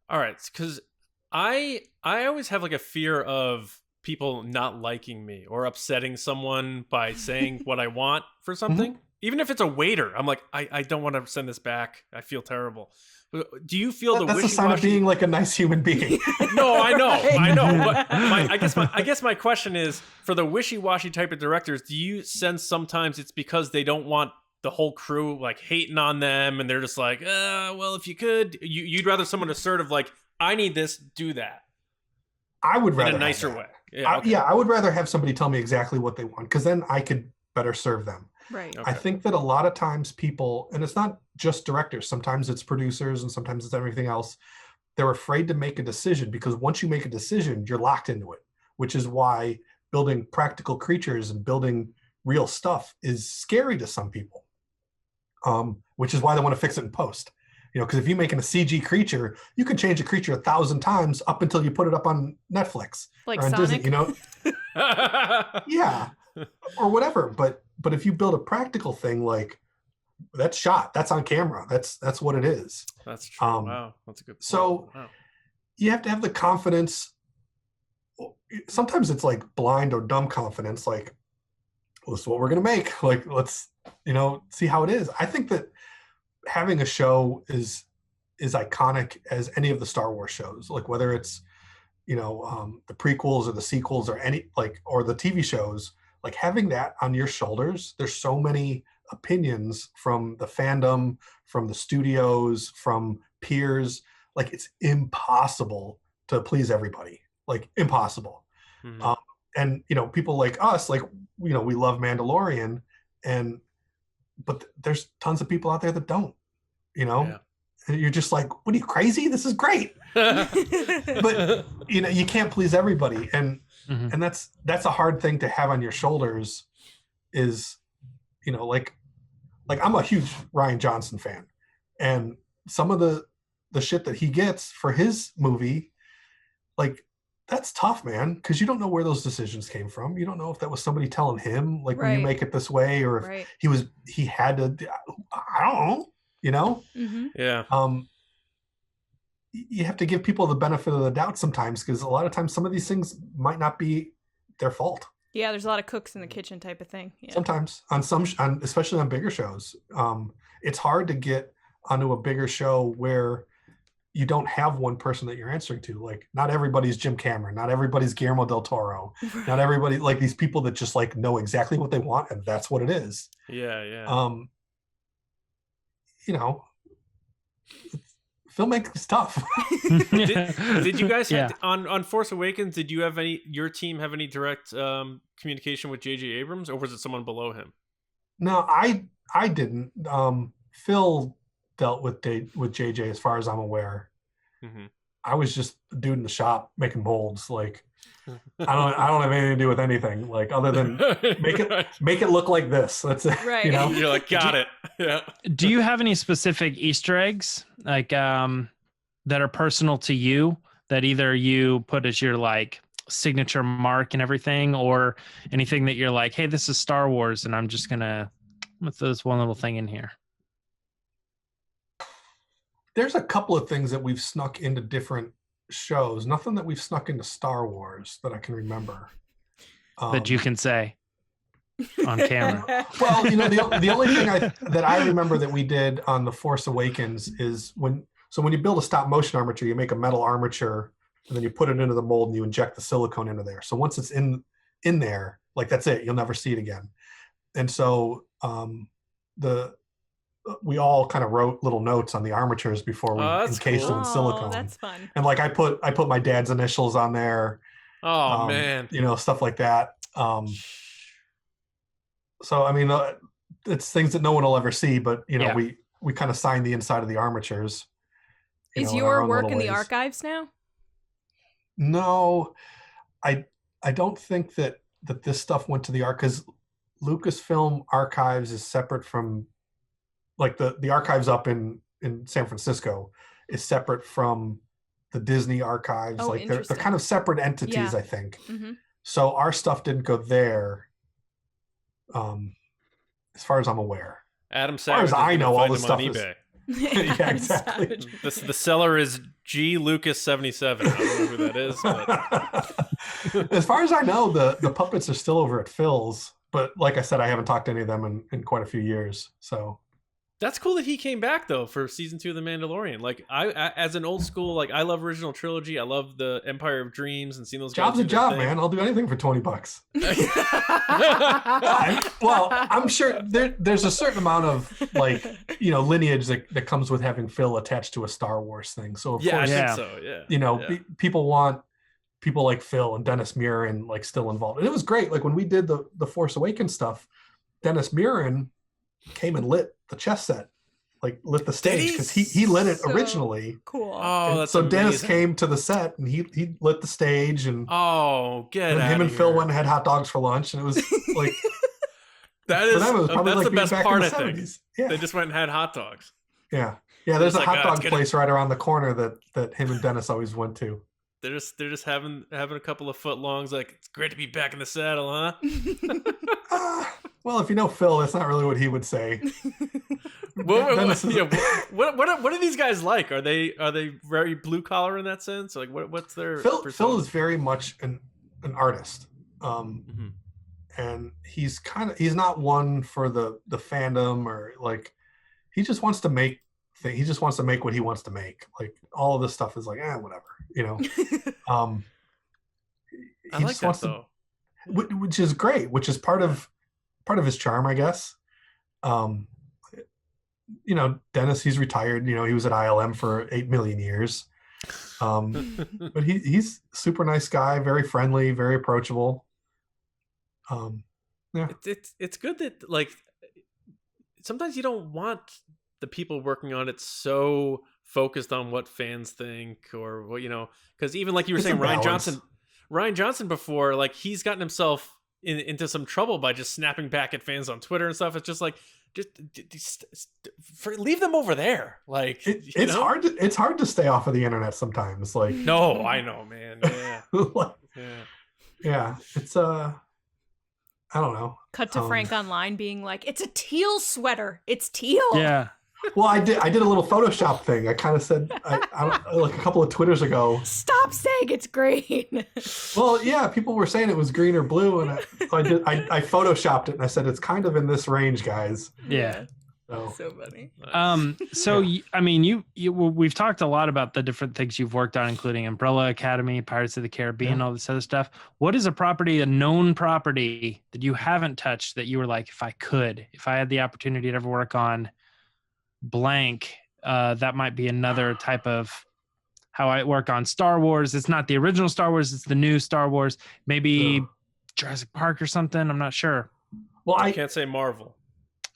All right. Because I always have like a fear of people not liking me or upsetting someone by saying what I want for something. Mm-hmm. Even if it's a waiter, I'm like, I don't want to send this back. I feel terrible. Do you feel that's a sign of being like a nice human being? No, I know. But I guess my question is, for the wishy-washy type of directors, do you sense sometimes it's because they don't want the whole crew like hating on them, and they're just like, well, if you could, you'd rather someone assertive like, I need this, do that. I would rather in a nicer way. Yeah, I would rather have somebody tell me exactly what they want, because then I could better serve them. Right. Okay. I think that a lot of times people, and it's not just directors, sometimes it's producers and sometimes it's everything else, they're afraid to make a decision, because once you make a decision, you're locked into it, which is why building practical creatures and building real stuff is scary to some people, which is why they want to fix it in post. Because if you're making a CG creature, you can change a creature 1,000 times up until you put it up on Netflix like or on Sonic. Disney, yeah, or whatever. But if you build a practical thing, like that's shot, that's on camera, that's what it is. That's true. Wow, that's a good point. So you have to have the confidence. Sometimes it's like blind or dumb confidence, like, well, this is what we're gonna make. Like, let's see how it is. I think that having a show is iconic as any of the Star Wars shows, like whether it's the prequels or the sequels or or the TV shows, like having that on your shoulders. There's so many opinions from the fandom, from the studios, from peers. Like, it's impossible to please everybody, like impossible. Mm-hmm. And people like us, like we love Mandalorian, but there's tons of people out there that don't, and you're just like, what are you, crazy? This is great. But you can't please everybody. And that's a hard thing to have on your shoulders, is, like I'm a huge Rian Johnson fan, and some of the shit that he gets for his movie, like, that's tough, man, because you don't know where those decisions came from. You don't know if that was somebody telling him, like, when you make it this way, or if he had to, I don't know, Mm-hmm. Yeah. You have to give people the benefit of the doubt sometimes, because a lot of times some of these things might not be their fault. Yeah, there's a lot of cooks in the kitchen type of thing. Yeah. Sometimes especially on bigger shows, it's hard to get onto a bigger show where you don't have one person that you're answering to. Like, not everybody's Jim Cameron, not everybody's Guillermo del Toro, not everybody, like these people that just like know exactly what they want, and that's what it is. Yeah. Filmmaking is tough. Did you guys on Force Awakens? Did you have your team have any direct communication with J.J. Abrams, or was it someone below him? No, I didn't. Phil dealt with JJ as far as I'm aware. Mm-hmm. I was just a dude in the shop making molds. Like, I don't have anything to do with anything, like, other than make it look like this. That's it. Right. You're like, got it. Yeah. Do you have any specific Easter eggs, like, that are personal to you, that either you put as your like signature mark and everything, or anything that you're like, hey, this is Star Wars, and I'm just gonna throw this one little thing in here? There's a couple of things that we've snuck into different shows. Nothing that we've snuck into Star Wars that I can remember. That you can say on camera. Well, the only thing that I remember that we did on The Force Awakens is when you build a stop motion armature, you make a metal armature, and then you put it into the mold and you inject the silicone into there. So once it's in there, like, that's it. You'll never see it again. And so we all kind of wrote little notes on the armatures before we encased them in silicone. That's fun. And like I put my dad's initials on there. Oh man. Stuff like that. So I mean, it's things that no one will ever see, but we kind of signed the inside of the armatures. Is your work in the archives now? No, I don't think that this stuff went to the archives. Lucasfilm Archives is separate from, like the archives up in San Francisco is separate from the Disney archives. Oh, like they're kind of separate entities, Yeah. I think. Mm-hmm. So our stuff didn't go there, as far as I'm aware. Adam far as Savage. I know, all the on stuff eBay. Yeah, exactly. The seller is G Lucas 77. I don't know who that is, but As far as I know, the puppets are still over at Phil's, but like I said, I haven't talked to any of them in quite a few years. So that's cool that he came back though for season 2 of The Mandalorian. Like I as an old school, like I love original trilogy. I love the Empire of Dreams and seeing those guys. Job's a job, man. I'll do anything for $20. Well, I'm sure there's a certain amount of like, lineage that comes with having Phil attached to a Star Wars thing. So of course, I think so. Yeah. People want people like Phil and Dennis Muren like still involved. And it was great. Like when we did the Force Awakens stuff, Dennis Muren came and lit the chess set, like lit the stage because he lit it originally. Cool. Oh, that's so amazing. Dennis came to the set and he lit the stage and him and Phil went and had hot dogs for lunch and it was like that is them, it was probably that's like the best back part. in I the think 70s. Yeah. they just went and had hot dogs. Yeah, there's a like, hot dog it's place right around the corner that him and Dennis always went to. They're just having a couple of footlongs. Like, it's great to be back in the saddle, huh? Well, if you know Phil, that's not really what he would say. What are these guys like? Are they very blue collar in that sense? Like, what's their Phil is very much an artist, and he's not one for the fandom or like he just wants to make things. He just wants to make what he wants to make. Like all of this stuff is like whatever, I like that though, which is great. Which is part of his charm, I guess. Dennis, he's retired. He was at ILM for 8 million years. But he's a super nice guy, very friendly, very approachable. Yeah. It's good that like sometimes you don't want the people working on it so focused on what fans think or what because even like you were saying, Ryan Johnson before, like he's gotten himself into some trouble by just snapping back at fans on Twitter and stuff. It's just like leave them over there. Like it's hard. It's hard to stay off of the internet sometimes. Like no, I know, man. Yeah, yeah. It's I don't know. Cut to Frank online being like, "It's a teal sweater. It's teal." Yeah. Well, I did a little Photoshop thing. I kind of said, I like a couple of Twitters ago. Stop saying it's green. Well, yeah, people were saying it was green or blue, and I Photoshopped it and I said it's kind of in this range, guys. Yeah. So funny. So I mean, we've talked a lot about the different things you've worked on, including Umbrella Academy, Pirates of the Caribbean, all this other stuff. What is a known property that you haven't touched that you were like, if I had the opportunity to ever work on blank, that might be another type of how I work on Star Wars. It's not the original Star Wars, it's the new Star Wars, maybe Jurassic Park or something. I'm not sure. Well, I can't say Marvel.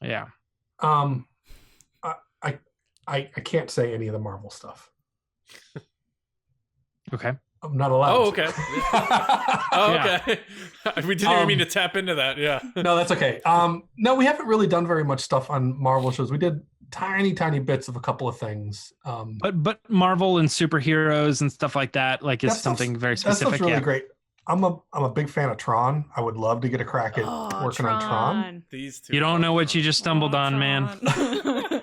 Yeah. I can't say any of the Marvel stuff. Okay. I'm not allowed. Oh, okay. Okay. We didn't even mean to tap into that. Yeah. No, that's okay. No, we haven't really done very much stuff on Marvel shows. We did tiny bits of a couple of things. But Marvel and superheroes and stuff like that, like is something very specific. That's really great. I'm a big fan of Tron. I would love to get a crack at working on Tron. These two. You don't know what you just stumbled on, man.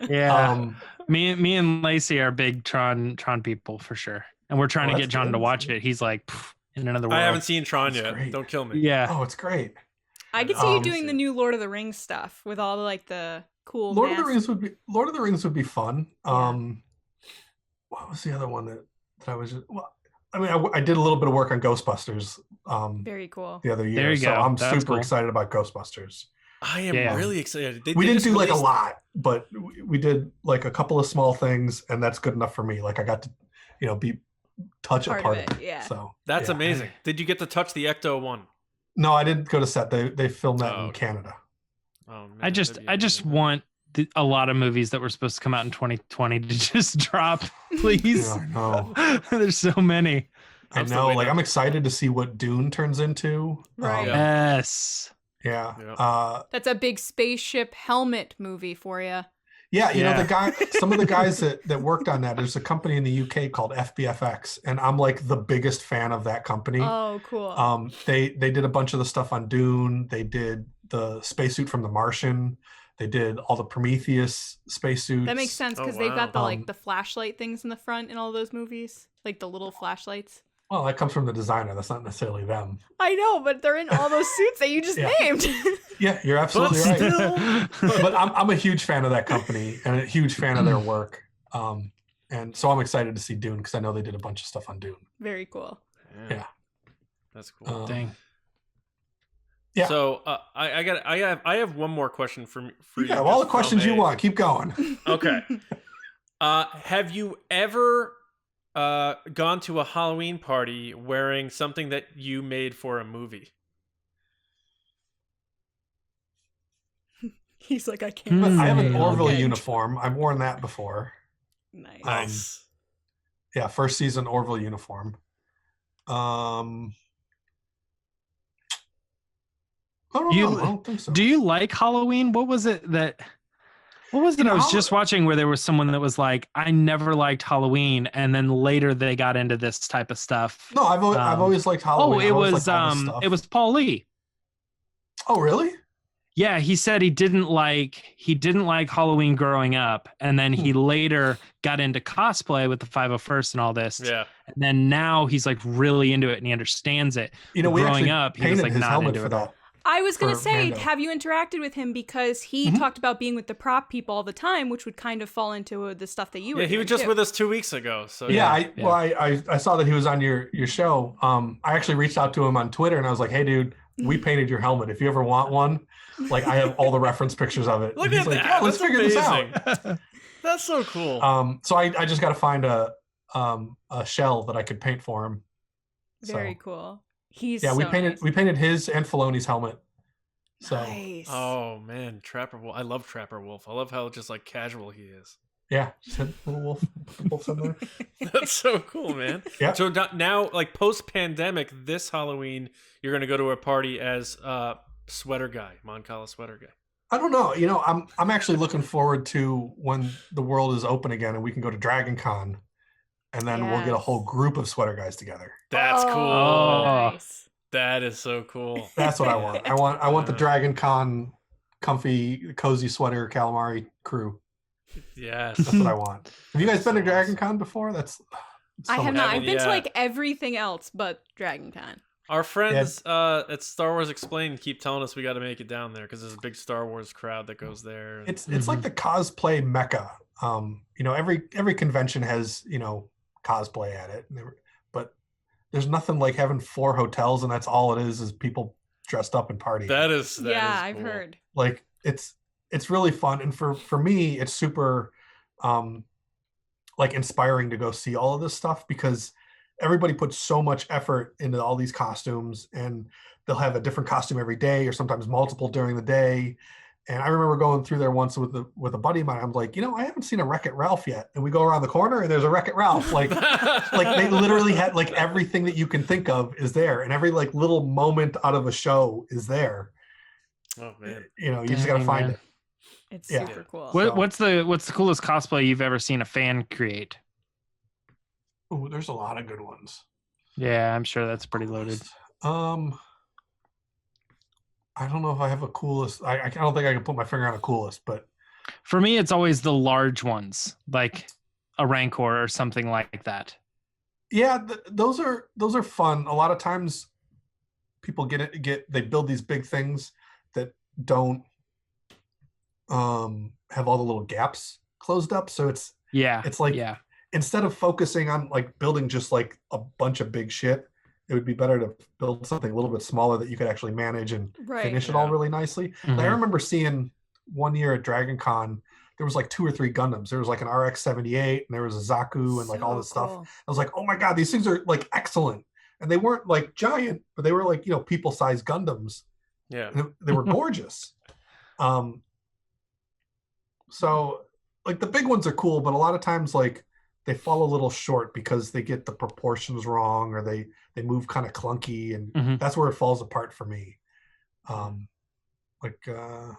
Yeah. Me and Lacey are big Tron people for sure. And we're trying to get John to watch it. He's like in another world. I haven't seen Tron yet. Great. Don't kill me. Yeah. Oh, it's great. I could see you doing the new Lord of the Rings stuff with all the cool Lord of the Rings would be fun. What was the other one that I was just, I did a little bit of work on Ghostbusters very cool the other year. There you go. I'm That's super excited about Ghostbusters. I am really excited. We didn't do like a lot, but we did like a couple of small things, and that's good enough for me. Like I got to, be touch a part of it. Yeah. So that's amazing. Did you get to touch the Ecto one? No, I didn't go to set. They filmed that in Canada. Oh, man, I just want a lot of movies that were supposed to come out in 2020 to just drop, please. Yeah, no. There's so many. I know. Like I'm excited to see what Dune turns into. Right. Yes. Yeah. That's a big spaceship helmet movie for you. Yeah, you know, some of the guys that worked on that, there's a company in the UK called FBFX, and I'm like the biggest fan of that company. Oh, cool. They did a bunch of the stuff on Dune. They did the spacesuit from The Martian. They did all the Prometheus spacesuits. That makes sense because they've got the flashlight things in the front in all those movies, like the little flashlights. Well, that comes from the designer. That's not necessarily them. I know, but they're in all those suits that you just named. Yeah, you're absolutely right. But I'm a huge fan of that company and a huge fan of their work. And so I'm excited to see Dune because I know they did a bunch of stuff on Dune. Very cool. Yeah. That's cool. Dang. Yeah. So I have one more question for you. Yeah, all the questions you want. Keep going. Okay. Have you ever gone to a Halloween party wearing something that you made for a movie? He's like, I can't. I have an Orville uniform. I've worn that before. Nice. Yeah, first season Orville uniform. I don't know. I don't think so. Do you like Halloween? What was it I was just watching where there was someone that was like, I never liked Halloween, and then later they got into this type of stuff. No, I've always liked Halloween. Oh, it was Paul Lee. Oh, really? Yeah, he said he didn't like Halloween growing up, and then he later got into cosplay with the 501st and all this. Yeah. And then now he's like really into it and he understands it. You know, growing up, he was like not into it. That. I was going to say, Mando. have you interacted with him? Because he talked about being with the prop people all the time, which would kind of fall into the stuff that you were doing. He was just with us 2 weeks ago. So I saw that he was on your show. I actually reached out to him on Twitter and I was like, hey, dude, we painted your helmet. If you ever want one, like I have all the reference pictures of it. Look He's at like, that. yeah, let's That's figure amazing. this out. That's so cool. So I just got to find a shell that I could paint for him. Very cool. He's we painted his and Filoni's helmet. So nice. Oh man, Trapper Wolf. I love Trapper Wolf. I love how just like casual he is. Yeah, just had a little wolf in there. That's so cool, man. Yeah. So now, like post-pandemic, this Halloween, you're gonna go to a party as sweater guy, Mon Cala sweater guy. I don't know. You know, I'm actually looking forward to when the world is open again and we can go to Dragon Con, and then we'll get a whole group of sweater guys together. That's cool. Nice. That is so cool. That's what I want. I want the Dragon Con comfy, cozy sweater calamari crew. Yes. That's what I want. Have you guys been to Dragon Con before? I have not. I've been to like everything else but Dragon Con. Our friends at Star Wars Explained keep telling us we got to make it down there because there's a big Star Wars crowd that goes there. It's like the cosplay mecca. You know, every convention has, you know, cosplay at it, but there's nothing like having 4 hotels and that's all it is people dressed up and partying. That is cool. I've heard. Like it's really fun, and for me it's super like inspiring to go see all of this stuff because everybody puts so much effort into all these costumes, and they'll have a different costume every day or sometimes multiple during the day. And I remember going through there once with a buddy of mine. I'm like, you know, I haven't seen a Wreck-It Ralph yet. And we go around the corner and there's a Wreck-It Ralph. Like they literally had like everything that you can think of is there. And every like little moment out of a show is there. Oh man. You know, you just got to find it. It's super cool. What's the coolest cosplay you've ever seen a fan create? Oh, there's a lot of good ones. Yeah, I'm sure that's pretty loaded. I don't know if I have a coolest. I don't think I can put my finger on a coolest, but for me, it's always the large ones, like a Rancor or something like that. Yeah, those are fun. A lot of times, people they build these big things that don't have all the little gaps closed up. So it's like instead of focusing on like building just like a bunch of big shit, it would be better to build something a little bit smaller that you could actually manage and finish it all really nicely. Mm-hmm. Like I remember seeing one year at Dragon Con, there was like 2 or 3 Gundams. There was like an RX-78 and there was a Zaku and like all this stuff. I was like, oh my God, these things are like excellent. And they weren't like giant, but they were like, you know, people-sized Gundams. Yeah. And they were gorgeous. So like the big ones are cool, but a lot of times like they fall a little short because they get the proportions wrong or they move kind of clunky, and that's where it falls apart for me. there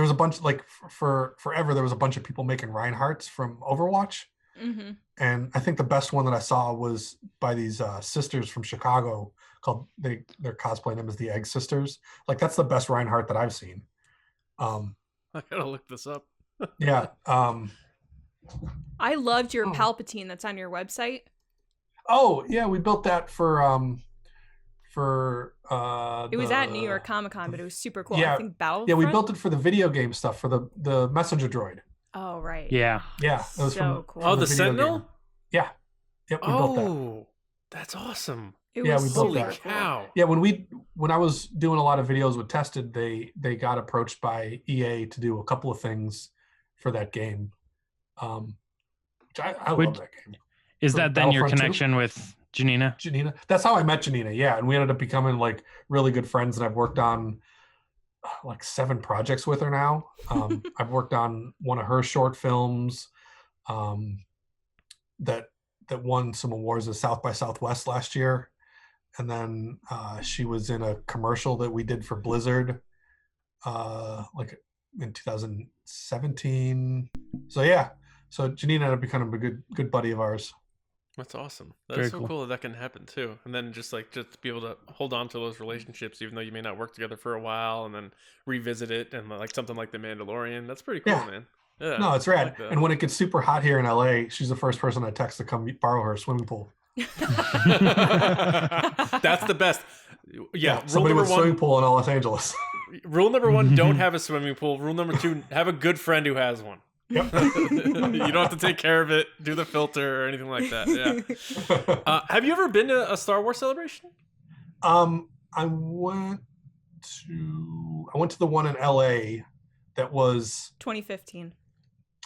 was a bunch, like for forever, there was a bunch of people making Reinhardts from Overwatch. Mm-hmm. And I think the best one that I saw was by these sisters from Chicago called, their cosplay name is the Egg Sisters. Like, that's the best Reinhardt that I've seen. I gotta look this up. Yeah. I loved your Palpatine that's on your website. Oh yeah, we built that for it was at New York Comic-Con, but it was super cool. Yeah, I think Battlefront. Yeah, we built it for the video game stuff, for the messenger droid. Oh right. Yeah. Yeah, it was so cool. Oh, the Sentinel? Game. Yeah. Yep, we built that. That's awesome. It was we built Holy that. cow. Yeah, when I was doing a lot of videos with Tested, they got approached by EA to do a couple of things for that game. Which I love that game. Is For that then your Battlefront 2? connection with Janina? Janina. That's how I met Janina, yeah. And we ended up becoming like really good friends, and I've worked on like 7 projects with her now. I've worked on one of her short films that won some awards at South by Southwest last year. And then she was in a commercial that we did for Blizzard like in 2017. So yeah. So Janina ended up becoming a good buddy of ours. That's awesome. Very That's so cool. cool that can happen too. And then just to be able to hold on to those relationships, even though you may not work together for a while, and then revisit it, and like something like The Mandalorian. That's pretty cool, Yeah. man. Yeah, No, it's I rad. like that. And when it gets super hot here in LA, she's the first person I text to come borrow her swimming pool. That's the best. Yeah. Rule Somebody number with a swimming one. pool in Los Angeles. Rule number 1: don't have a swimming pool. Rule number 2: have a good friend who has one. Yep. You don't have to take care of it, do the filter or anything like that. Yeah. Have you ever been to a Star Wars celebration? I went to the one in LA that was 2015.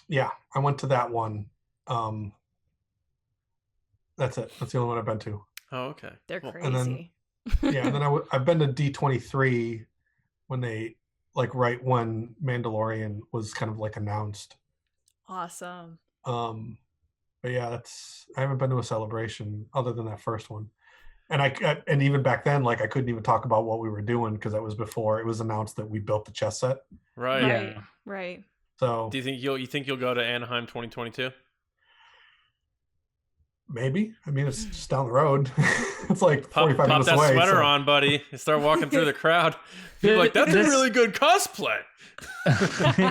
Yeah, I went to that one. That's it. That's the only one I've been to. Oh, okay. They're Cool. crazy. And then- Yeah, and then I've been to D23 when they, like, right when Mandalorian was kind of like announced. Awesome. But yeah, I haven't been to a celebration other than that first one. And and even back then, like, I couldn't even talk about what we were doing because that was before it was announced that we built the chess set. Right. Yeah. Right. So Do you think you'll go to Anaheim 2022? maybe. I mean, it's just down the road. It's like Pop 45 minutes that away. sweater so- on, buddy, and start walking through the crowd. You're like, that's a really good cosplay.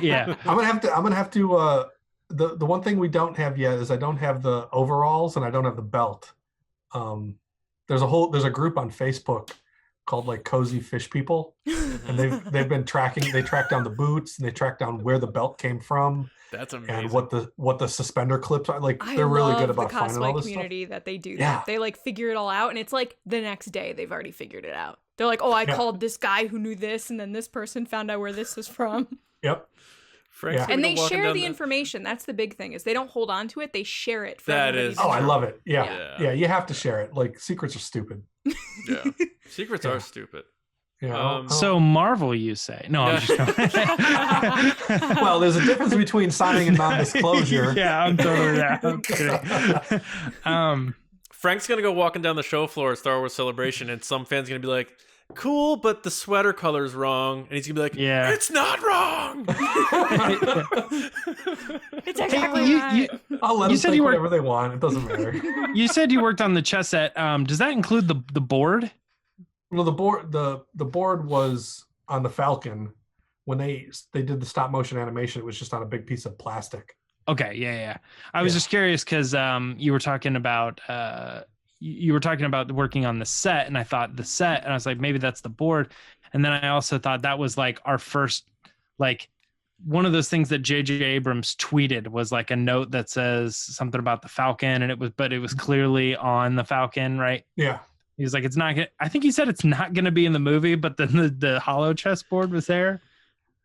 Yeah. I'm gonna have to the one thing we don't have yet is I don't have the overalls and I don't have the belt. There's a group on Facebook called like Cozy Fish People, and they've been they track down the boots and they track down where the belt came from. That's amazing. And what the suspender clips are. Like, I they're really love good about the finding all cosplay this community that they do that. Yeah. They like figure it all out, and it's like the next day they've already figured it out. They're like, oh, I called this guy who knew this, and then this person found out where this was from. stuff. Yep. Frank's Yeah. gonna And go they walking share down the information. That's the big thing, is they don't hold on to it. They share it. For That everybody is to Oh, I know. love it. Yeah. Yeah. Yeah. You have to share it. Like, secrets are stupid. Yeah. Secrets Yeah. are stupid. You know? So Marvel, you say? No, I'm just Well, there's a difference between signing and non-disclosure. Yeah, I'm totally I'm kidding. Frank's gonna go walking down the show floor at Star Wars Celebration, and some fans gonna be like, "Cool, but the sweater color's wrong," and he's gonna be like, Yeah. it's not wrong." It's exactly right. I'll let You them said think you were- whatever they want. It doesn't matter. You said you worked on the chess set. Does that include the board? Well, the board was on the Falcon. When they did the stop motion animation, it was just on a big piece of plastic. Okay, yeah. I was Yeah. just curious because you were talking about working on the set, and I thought the set, and I was like, maybe that's the board, and then I also thought that was like our first, like, one of those things that J.J. Abrams tweeted was like a note that says something about the Falcon, and it was clearly on the Falcon, right? Yeah. He was like, it's not gonna, I think he said it's not going to be in the movie, but then the hollow chessboard was there.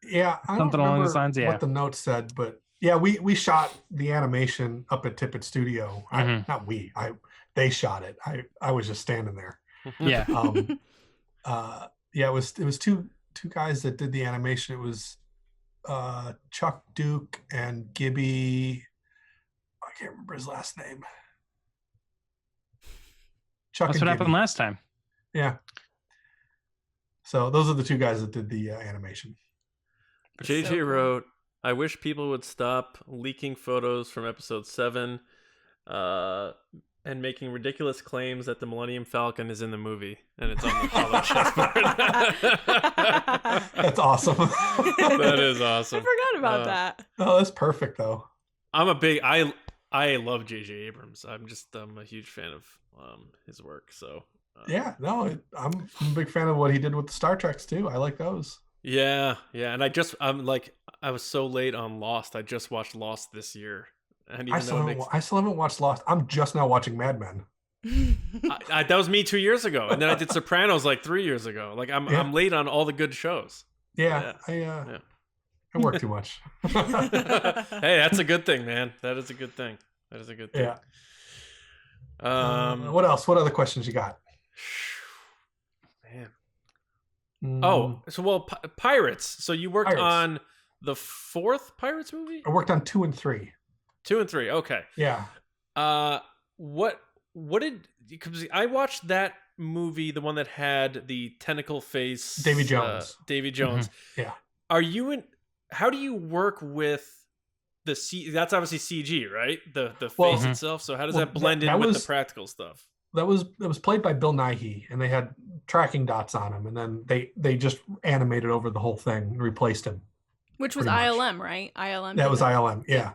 Yeah. I Something don't along remember those lines, yeah. what the note said, but yeah, we shot the animation up at Tippett Studio. Mhm. They shot it. I was just standing there. Yeah. Yeah, it was two guys that did the animation. It was Chuck Duke and Gibby. I can't remember his last name. Chuck That's and what Gibby. happened last time. Yeah. So those are the two guys that did the animation. JJ So cool. wrote, I wish people would stop leaking photos from episode 7 and making ridiculous claims that the Millennium Falcon is in the movie and it's on the Apollo chessboard. That's awesome. That is awesome. I forgot about that. Oh, that's perfect though. I love JJ Abrams. I'm a huge fan of his work. So yeah, no, I'm a big fan of what he did with the Star Treks too. I like those. Yeah, and I was so late on Lost. I just watched Lost this year. And I still haven't watched Lost. I'm just now watching Mad Men. That was me 2 years ago, and then I did Sopranos like 3 years ago. Like I'm late on all the good shows. Yeah. I work too much. Hey, that's a good thing, man. That is a good thing. Yeah. What else? What other questions you got? Man. Oh, so Pirates. So you worked on the 4th Pirates movie? I worked on 2 and 3. 2 and 3. Okay. Yeah. What did, because I watched that movie, the one that had the tentacle face, Davy Jones. Mm-hmm. Yeah. How do you work with that's obviously CG, right? The face itself. So how does that blend in with the practical stuff? That was played by Bill Nighy, and they had tracking dots on him, and then they just animated over the whole thing and replaced him. Which was ILM, right? ILM. That was ILM, yeah.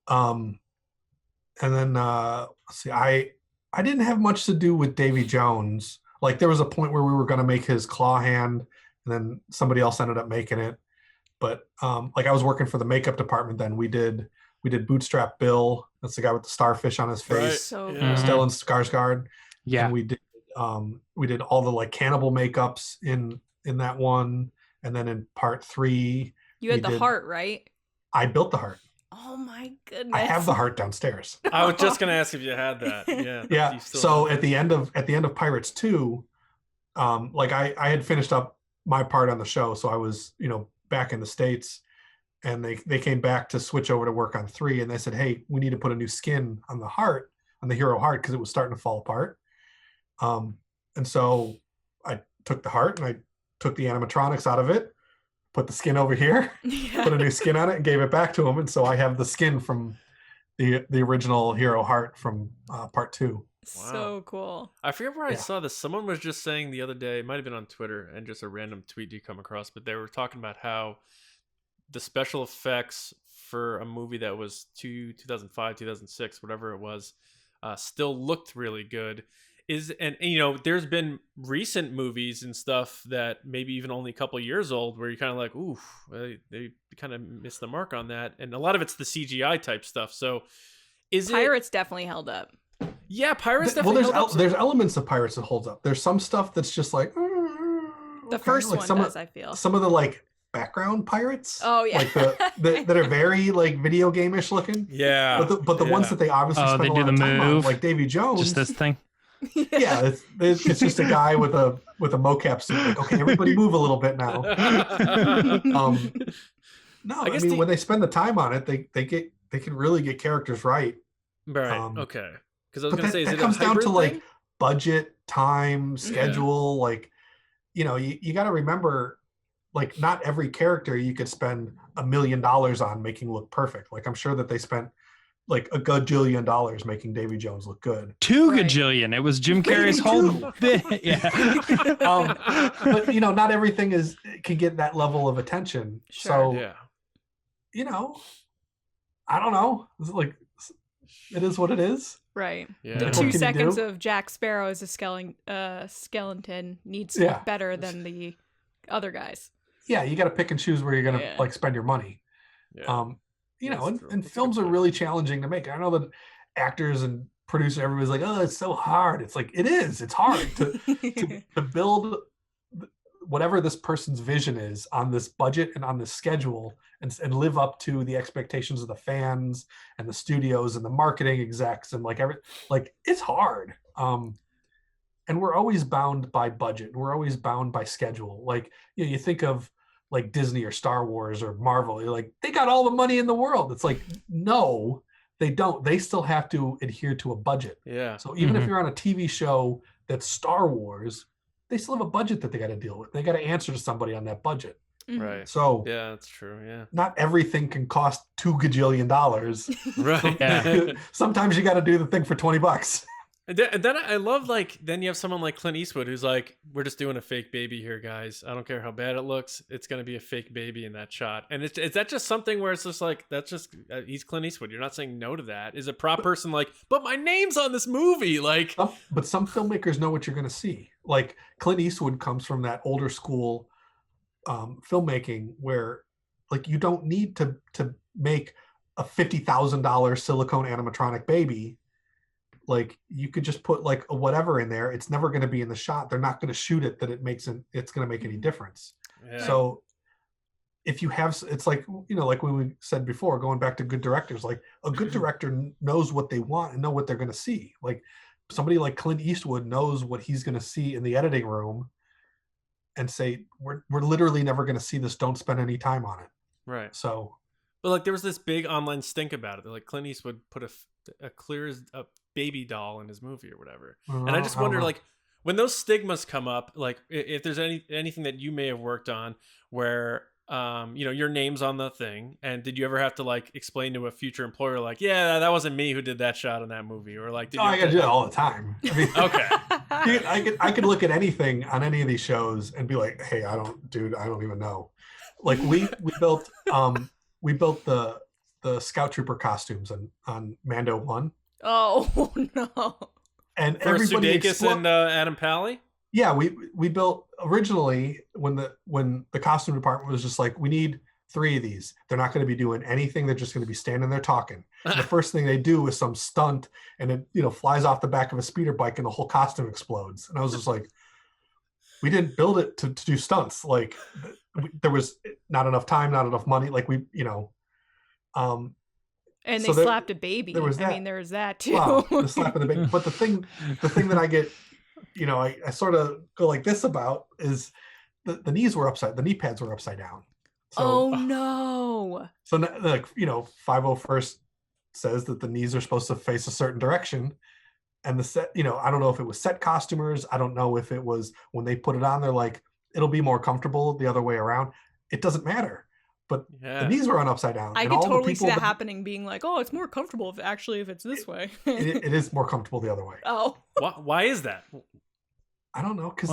And then let's see, I didn't have much to do with Davy Jones. Like there was a point where we were going to make his claw hand, and then somebody else ended up making it. But like I was working for the makeup department then. We did Bootstrap Bill. That's the guy with the starfish on his face. Right. So Stellan Skarsgård. Yeah. And we did all the like cannibal makeups in that one, and then in part 3 you had the heart, right? I built the heart. Oh my goodness! I have the heart downstairs. I was just gonna ask if you had that. Yeah. Yeah. So at the end of Pirates 2, like I had finished up my part on the show, so I was back in the States, and they came back to switch over to work on 3, and they said, hey, we need to put a new skin on the heart, on the hero heart, because it was starting to fall apart. And so I took the heart and I took the animatronics out of it, put the skin over here, put a new skin on it, and gave it back to him. And so I have the skin from the original hero heart from part 2. Wow. So cool. I forget where I saw this. Someone was just saying the other day, it might have been on Twitter, and just a random tweet you come across, but they were talking about how the special effects for a movie that was 2005, 2006, whatever it was, still looked really good. And there's been recent movies and stuff that maybe even only a couple of years old where you're kind of like, ooh, they kind of missed the mark on that. And a lot of it's the CGI type stuff. So Pirates definitely held up. Yeah, Pirates definitely held up. There's elements of Pirates that holds up. There's some stuff that's just like, the first like one does, I feel. Some of the like background pirates. Oh yeah. Like that are very like video game-ish looking. Yeah. But the ones that they obviously spend a lot of time on, like Davy Jones. Just this thing. Yeah, it's just a guy with a mocap suit. Like, okay, everybody move a little bit now. No, I mean when they spend the time on it, they can really get characters right. Right. Okay. Because I was going to say, is that it comes down to thing? like budget, time, schedule. Like, you got to remember, like, not every character you could spend $1 million on making look perfect. Like, I'm sure that they spent like a gajillion dollars making Davy Jones look good. 2 gajillion. It was Jim Carrey's whole bit. Yeah. But not everything can get that level of attention. Sure. So, I don't know. It's like, it is what it is. Right. Yeah. The What 2 can you seconds do? of Jack Sparrow as a skeleton needs to Yeah. be better than the other guys. Yeah, you got to pick and choose where you're going to like spend your money. Yeah. And films are really challenging to make. I know that actors and producers, everybody's like, oh, it's so hard. It's like, it is. It's hard to build whatever this person's vision is on this budget and on this schedule and live up to the expectations of the fans and the studios and the marketing execs and it's hard. And we're always bound by budget. And we're always bound by schedule. Like, you think of like Disney or Star Wars or Marvel, you're like, they got all the money in the world. It's like, no, they don't. They still have to adhere to a budget. Yeah. So even if you're on a TV show that's Star Wars, they still have a budget that they got to deal with. They got to answer to somebody on that budget. Right. So yeah, that's true. Yeah. Not everything can cost $2 gajillion. Right. Yeah. Sometimes you got to do the thing for $20. And then I love, like, then you have someone like Clint Eastwood who's like, we're just doing a fake baby here, guys. I don't care how bad it looks. It's going to be a fake baby in that shot. And is that just something where it's just like, that's just, he's Clint Eastwood. You're not saying no to that. Is a prop person like, but my name's on this movie? Like, but some filmmakers know what you're going to see. Like Clint Eastwood comes from that older school filmmaking where, like, you don't need to make a $50,000 silicone animatronic baby. Like, you could just put like a whatever in there. It's never going to be in the shot. They're not going to shoot it that it's going to make any difference. Yeah. So if you have, it's like, like when we said before, going back to good directors, like a good director knows what they want and know what they're going to see. Like somebody like Clint Eastwood knows what he's going to see in the editing room and say, we're literally never going to see this. Don't spend any time on it. Right. So, but like there was this big online stink about it. Like Clint Eastwood put a baby doll in his movie or whatever. And I just wonder, like, when those stigmas come up, like if there's anything that you may have worked on where your name's on the thing, and did you ever have to like explain to a future employer like, yeah, that wasn't me who did that shot in that movie, or like I gotta do that all the time. I mean, okay. I could look at anything on any of these shows and be like, hey, I don't even know. Like we built the Scout Trooper costumes on Mando 1. Oh no! And for everybody Sudeikis and Adam Pally. Yeah, we built originally when the costume department was just like, we need 3 of these. They're not going to be doing anything. They're just going to be standing there talking. And the first thing they do is some stunt, and it flies off the back of a speeder bike, and the whole costume explodes. And I was just like, we didn't build it to do stunts. Like there was not enough time, not enough money. Like and they slapped a baby. There was that too. Well, the slap of the baby. But the thing that I get, I sort of go like this about is the knee pads were upside down. So, oh no. So like 501st says that the knees are supposed to face a certain direction, and the set, I don't know if it was set costumers. I don't know if it was when they put it on, they're like, it'll be more comfortable the other way around. It doesn't matter. But the knees were on upside down. I could totally see that happening, being like, oh, it's more comfortable if it's this way. it is more comfortable the other way. Oh. Why is that? I don't know. Because,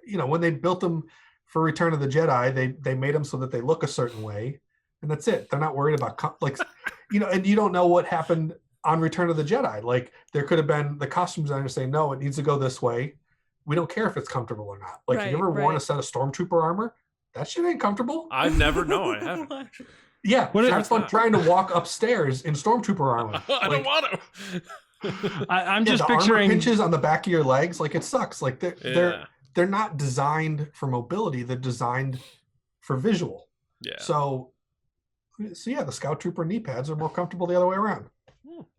when they built them for Return of the Jedi, they made them so that they look a certain way. And that's it. They're not worried about, and you don't know what happened on Return of the Jedi. Like, there could have been the costume designer saying, no, it needs to go this way. We don't care if it's comfortable or not. Like, have you ever worn a set of Stormtrooper armor? That shit ain't comfortable. I've never known. I haven't. Yeah, it's fun trying to walk upstairs in Stormtrooper armor. I don't want to. I'm just picturing armor pinches on the back of your legs. Like, it sucks. Like they're not designed for mobility. They're designed for visual. Yeah. So yeah, the Scout Trooper knee pads are more comfortable the other way around.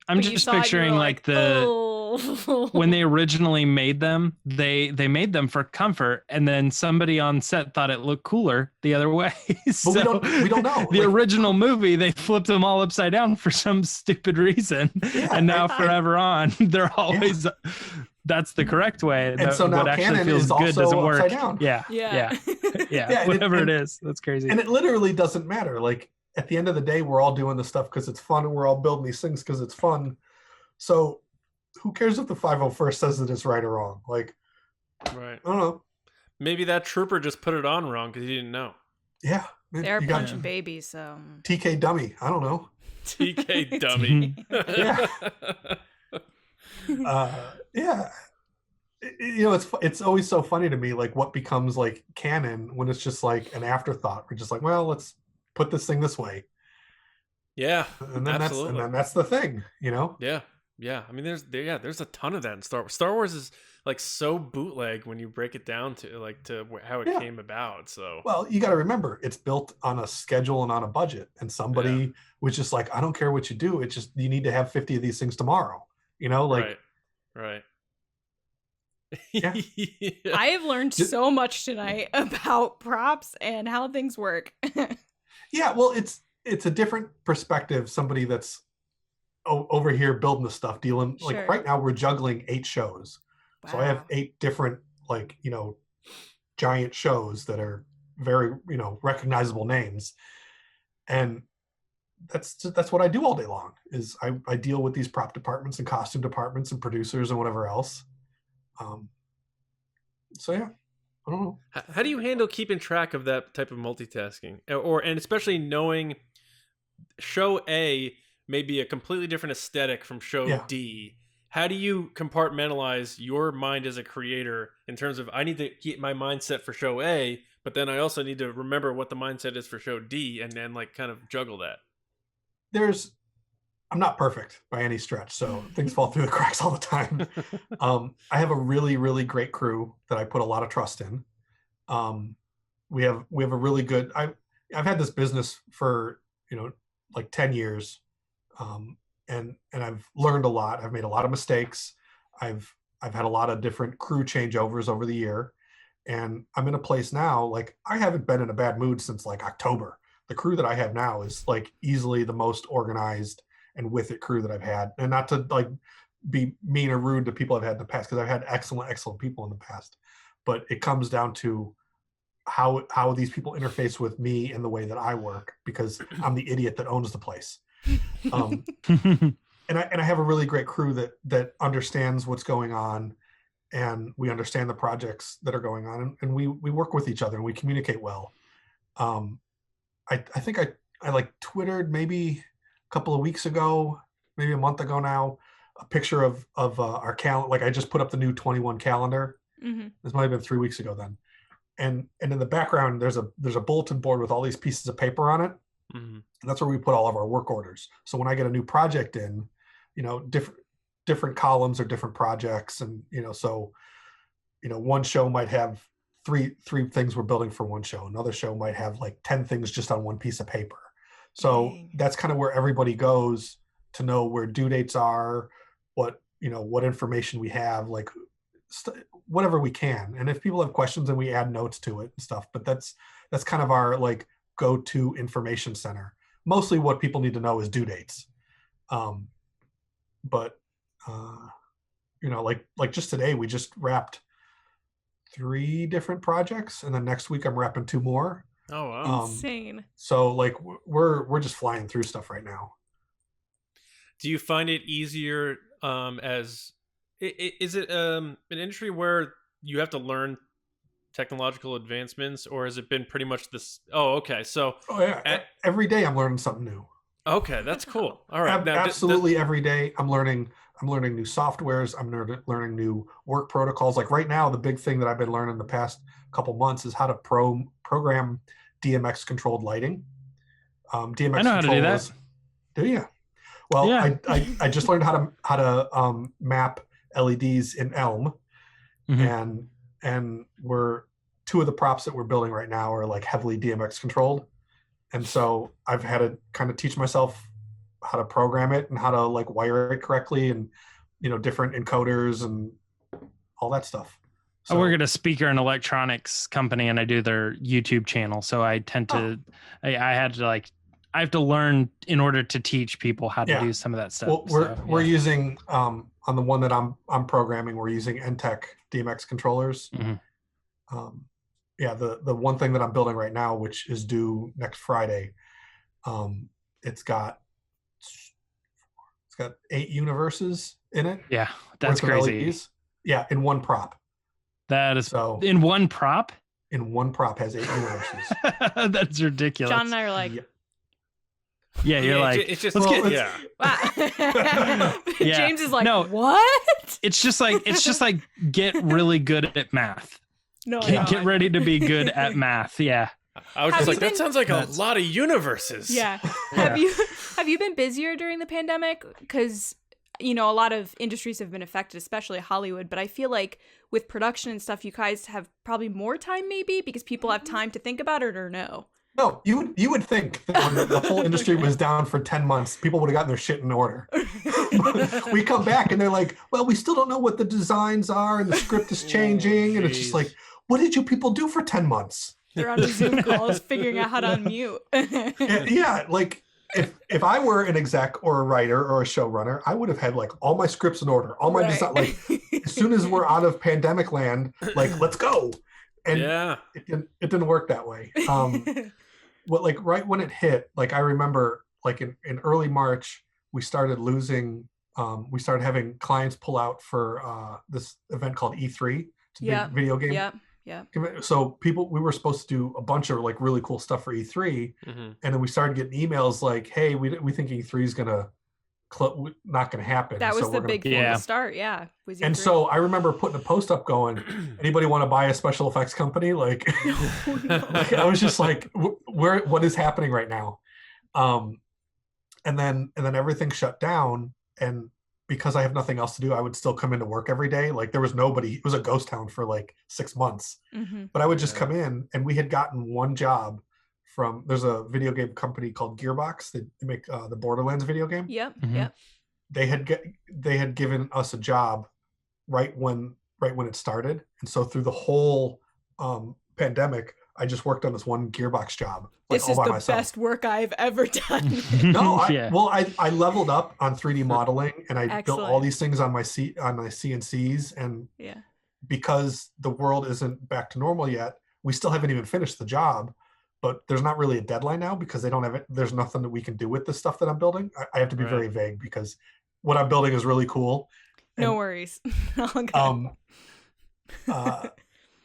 I'm just picturing like when they originally made them, they made them for comfort, and then somebody on set thought it looked cooler the other way. So but we don't know. The original movie, they flipped them all upside down for some stupid reason, and now forever on, they're always that's the correct way. And so now what actually canon feels is good also doesn't work. Upside down. Yeah. Whatever it is, that's crazy. And it literally doesn't matter. Like, at the end of the day, we're all doing this stuff because it's fun, and we're all building these things because it's fun. So who cares if the 501st says that it's right or wrong? Like, right. I don't know. Maybe that trooper just put it on wrong because he didn't know. Yeah. They're punching babies, so. TK dummy. I don't know. TK dummy. Yeah. Yeah. It's always so funny to me, like, what becomes like canon when it's just like an afterthought. We're just like, well, let's put this thing this way. Yeah. And then that's the thing, Yeah. Yeah. I mean, there's a ton of that in Star Wars. Star Wars is like so bootleg when you break it down to how it came about. So, well, you got to remember, it's built on a schedule and on a budget, and somebody was just like, I don't care what you do. It's just, you need to have 50 of these things tomorrow, Right. Yeah. I have learned so much tonight about props and how things work. Yeah, well, it's a different perspective. Somebody that's over here building the stuff, dealing like right now we're juggling 8 shows. Wow. So I have 8 different giant shows that are very, recognizable names. And that's what I do all day long is I deal with these prop departments and costume departments and producers and whatever else. So yeah, I don't know. How do you handle keeping track of that type of multitasking, and especially knowing show A may be a completely different aesthetic from show D? How do you compartmentalize your mind as a creator in terms of I need to keep my mindset for show A, but then I also need to remember what the mindset is for show D, and then like kind of juggle that? I'm not perfect by any stretch, so things fall through the cracks all the time. I have a really, really great crew that I put a lot of trust in. We have a really good. I've had this business for like 10 years, and I've learned a lot. I've made a lot of mistakes. I've had a lot of different crew changeovers over the year, and I'm in a place now. Like I haven't been in a bad mood since like October. The crew that I have now is like easily the most organized and with it crew that I've had. And not to like be mean or rude to people I've had in the past, because I've had excellent people in the past, but it comes down to how these people interface with me and the way that I work, because I'm the idiot that owns the place. And I have a really great crew that understands what's going on, and we understand the projects that are going on, and we work with each other and we communicate well. I think I like Twittered maybe a couple of weeks ago, maybe a month ago now, a picture of our calendar. Like I just put up the new 21 calendar. Mm-hmm. This might have been 3 weeks ago then. And in the background, there's a bulletin board with all these pieces of paper on it. Mm-hmm. And that's where we put all of our work orders. So when I get a new project in, different columns or different projects. And, so, one show might have three things we're building for one show. Another show might have like 10 things just on one piece of paper. So that's kind of where everybody goes to know where due dates are, what information we have, like whatever we can. And if people have questions, then we add notes to it and stuff. But that's kind of our like go-to information center. Mostly what people need to know is due dates. But like just today, we just wrapped 3 different projects, and then next week I'm wrapping 2 more. Oh wow. Insane. So like we're just flying through stuff right now. Do you find it easier is it an industry where you have to learn technological advancements, or has it been pretty much this? Oh, okay. So every day I'm learning something new. Okay, that's cool. All right. Now, absolutely every day I'm learning new softwares. I'm learning new work protocols. Like right now, the big thing that I've been learning the past couple months is how to program DMX controlled lighting. DMX I know how to do that. Do you? Well, yeah. I just learned how to map LEDs in Elm, mm-hmm. and we're 2 of the props that we're building right now are like heavily DMX controlled, and so I've had to kind of teach myself how to program it and how to like wire it correctly, and different encoders and all that stuff. So, I work at a speaker and electronics company, and I do their YouTube channel. So I tend to, I have to learn in order to teach people how to do some of that stuff. Well, we're using on the one that I'm programming, we're using NTech DMX controllers. Mm-hmm. The one thing that I'm building right now, which is due next Friday, it's got 8 universes in it. Yeah, that's crazy. LEDs. Yeah, in one prop. That is so in one prop. In one prop has 8 universes. That's ridiculous. John and I are like, yeah, you're like, it's just James is like, no, what? It's just like get really good at math. No, get ready to be good at math. Yeah. I was just like, that sounds like a lot of universes. Yeah. Have you been busier during the pandemic? Because a lot of industries have been affected, especially Hollywood. But I feel like with production and stuff, you guys have probably more time, maybe because people have time to think about it, or no? No, you would think that when the whole industry was down for 10 months, people would have gotten their shit in order. We come back and they're like, well, we still don't know what the designs are, and the script is changing, and it's just like, what did you people do for 10 months? They're on Zoom calls figuring out how to unmute. Yeah, like if I were an exec or a writer or a showrunner, I would have had like all my scripts in order, all my design. Like as soon as we're out of pandemic land, like let's go. And yeah, it didn't work that way. What, like right when it hit, like I remember like in early March, we started losing, we started having clients pull out for this event called E3. It's a big video game. Yeah. So we were supposed to do a bunch of like really cool stuff for E3. And then we started getting emails like, hey, we think E3 is not going to happen. That was so the big thing to start. Yeah. And so I remember putting a post up going, anybody want to buy a special effects company? Like, like I was just like, what is happening right now? And then everything shut down. And because I have nothing else to do, I would still come into work every day. Like there was nobody, it was a ghost town for like 6 months, but I would just come in, and we had gotten one job there's a video game company called Gearbox. They make the Borderlands video game. Yep. They had given us a job right when it started. And so through the whole pandemic, I just worked on this one Gearbox job. Like, this is the best work I've ever done. No, I leveled up on 3D modeling, and I built all these things on my CNCs. And because the world isn't back to normal yet, we still haven't even finished the job. But there's not really a deadline now because they don't have it. There's nothing that we can do with the stuff that I'm building. I have to be very vague because what I'm building is really cool. No worries.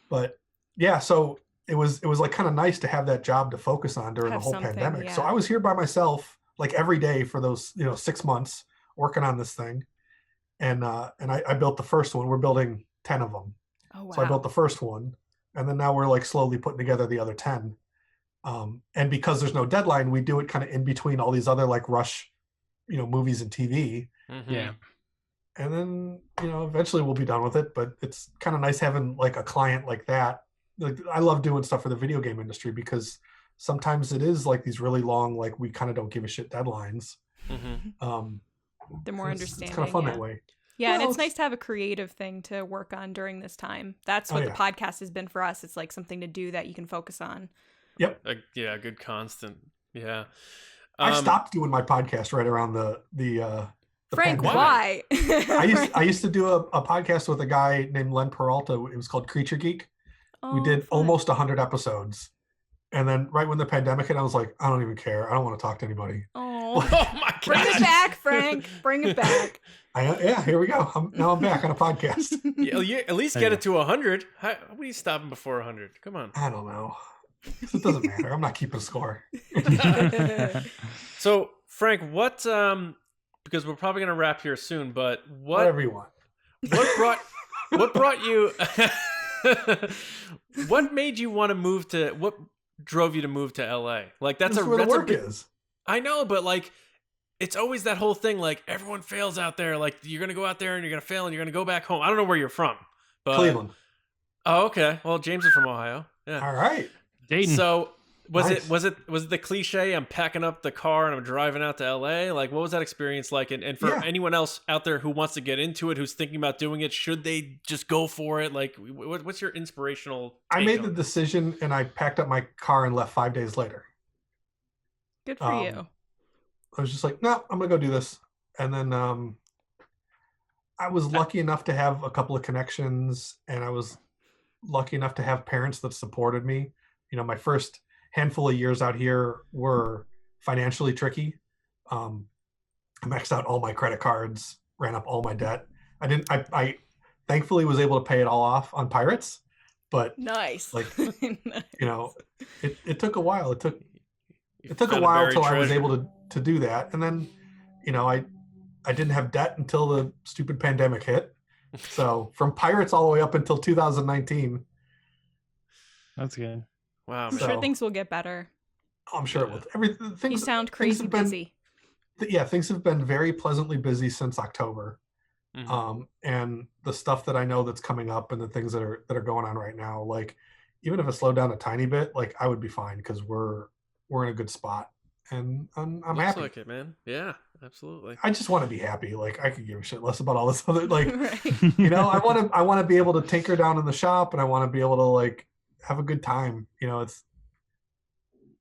But yeah, so it was like kind of nice to have that job to focus on during the whole pandemic. Yeah. So I was here by myself like every day for those 6 months working on this thing, and I built the first one. We're building 10 of them. Oh wow! So I built the first one, and then now we're like slowly putting together the other 10. And because there's no deadline, we do it kind of in between all these other like rush, movies and TV. Yeah. And then, eventually we'll be done with it, but it's kind of nice having like a client like that. Like I love doing stuff for the video game industry because sometimes it is like these really long, like we kind of don't give a shit deadlines. They're more understanding. It's kind of fun that way. Yeah, and it's nice to have a creative thing to work on during this time. That's what the podcast has been for us. It's like something to do that you can focus on. Yep. Yeah, good constant. Yeah. I stopped doing my podcast right around the Frank, pandemic. why? I used to do a podcast with a guy named Len Peralta. It was called Creature Geek. We did almost 100 episodes. And then right when the pandemic hit, I was like, I don't even care. I don't want to talk to anybody. Oh my God. Bring it back, Frank. Bring it back. Here we go. Now I'm back on a podcast. Yeah, at least get it to 100. What are you stopping before 100? Come on. I don't know. It doesn't matter. I'm not keeping score. So, Frank, what? Because we're probably gonna wrap here soon, but whatever you want. What brought you? What made you want to move to? What drove you to move to LA? Like that's where the work is. I know, but like, it's always that whole thing. Like everyone fails out there. Like you're gonna go out there and you're gonna fail and you're gonna go back home. I don't know where you're from, but Cleveland. Oh, okay. Well, James is from Ohio. Yeah. All right. Dayton. So was it the cliche? I'm packing up the car and I'm driving out to LA. Like, what was that experience like? And for anyone else out there who wants to get into it, who's thinking about doing it, should they just go for it? Like, what's your inspirational? I made the decision and I packed up my car and left 5 days later. Good for you. I was just like, no, I'm gonna go do this. And then I was lucky enough to have a couple of connections, and I was lucky enough to have parents that supported me. My first handful of years out here were financially tricky. I maxed out all my credit cards, ran up all my debt. I thankfully was able to pay it all off on Pirates, but nice. Like, it took a while. It took a while till I was able to do that. And then, I didn't have debt until the stupid pandemic hit. So from Pirates all the way up until 2019. That's good. Wow. I'm sure things will get better. I'm sure it will. You sound crazy busy. Things have been very pleasantly busy since October. Mm-hmm. And the stuff that I know that's coming up and the things that are going on right now, like even if it slowed down a tiny bit, like I would be fine because we're in a good spot. And I'm happy. Like it, man. Yeah, absolutely. I just want to be happy. Like I could give a shit less about all this other, like, right. I want to be able to tinker down in the shop, and I want to be able to like have a good time. It's,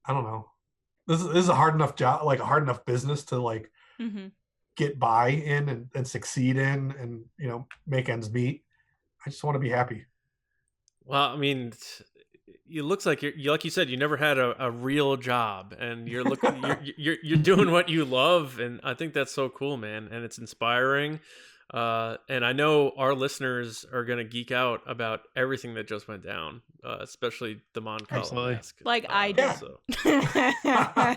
I don't know. This is a hard enough job, like a hard enough business to like get by in and succeed in, and make ends meet. I just want to be happy. Well, I mean, it looks like like you said, you never had a real job, and you're looking, you're doing what you love, and I think that's so cool, man, and it's inspiring. And I know our listeners are gonna geek out about everything that just went down, especially the Mon Calamari mask. Like I did. So.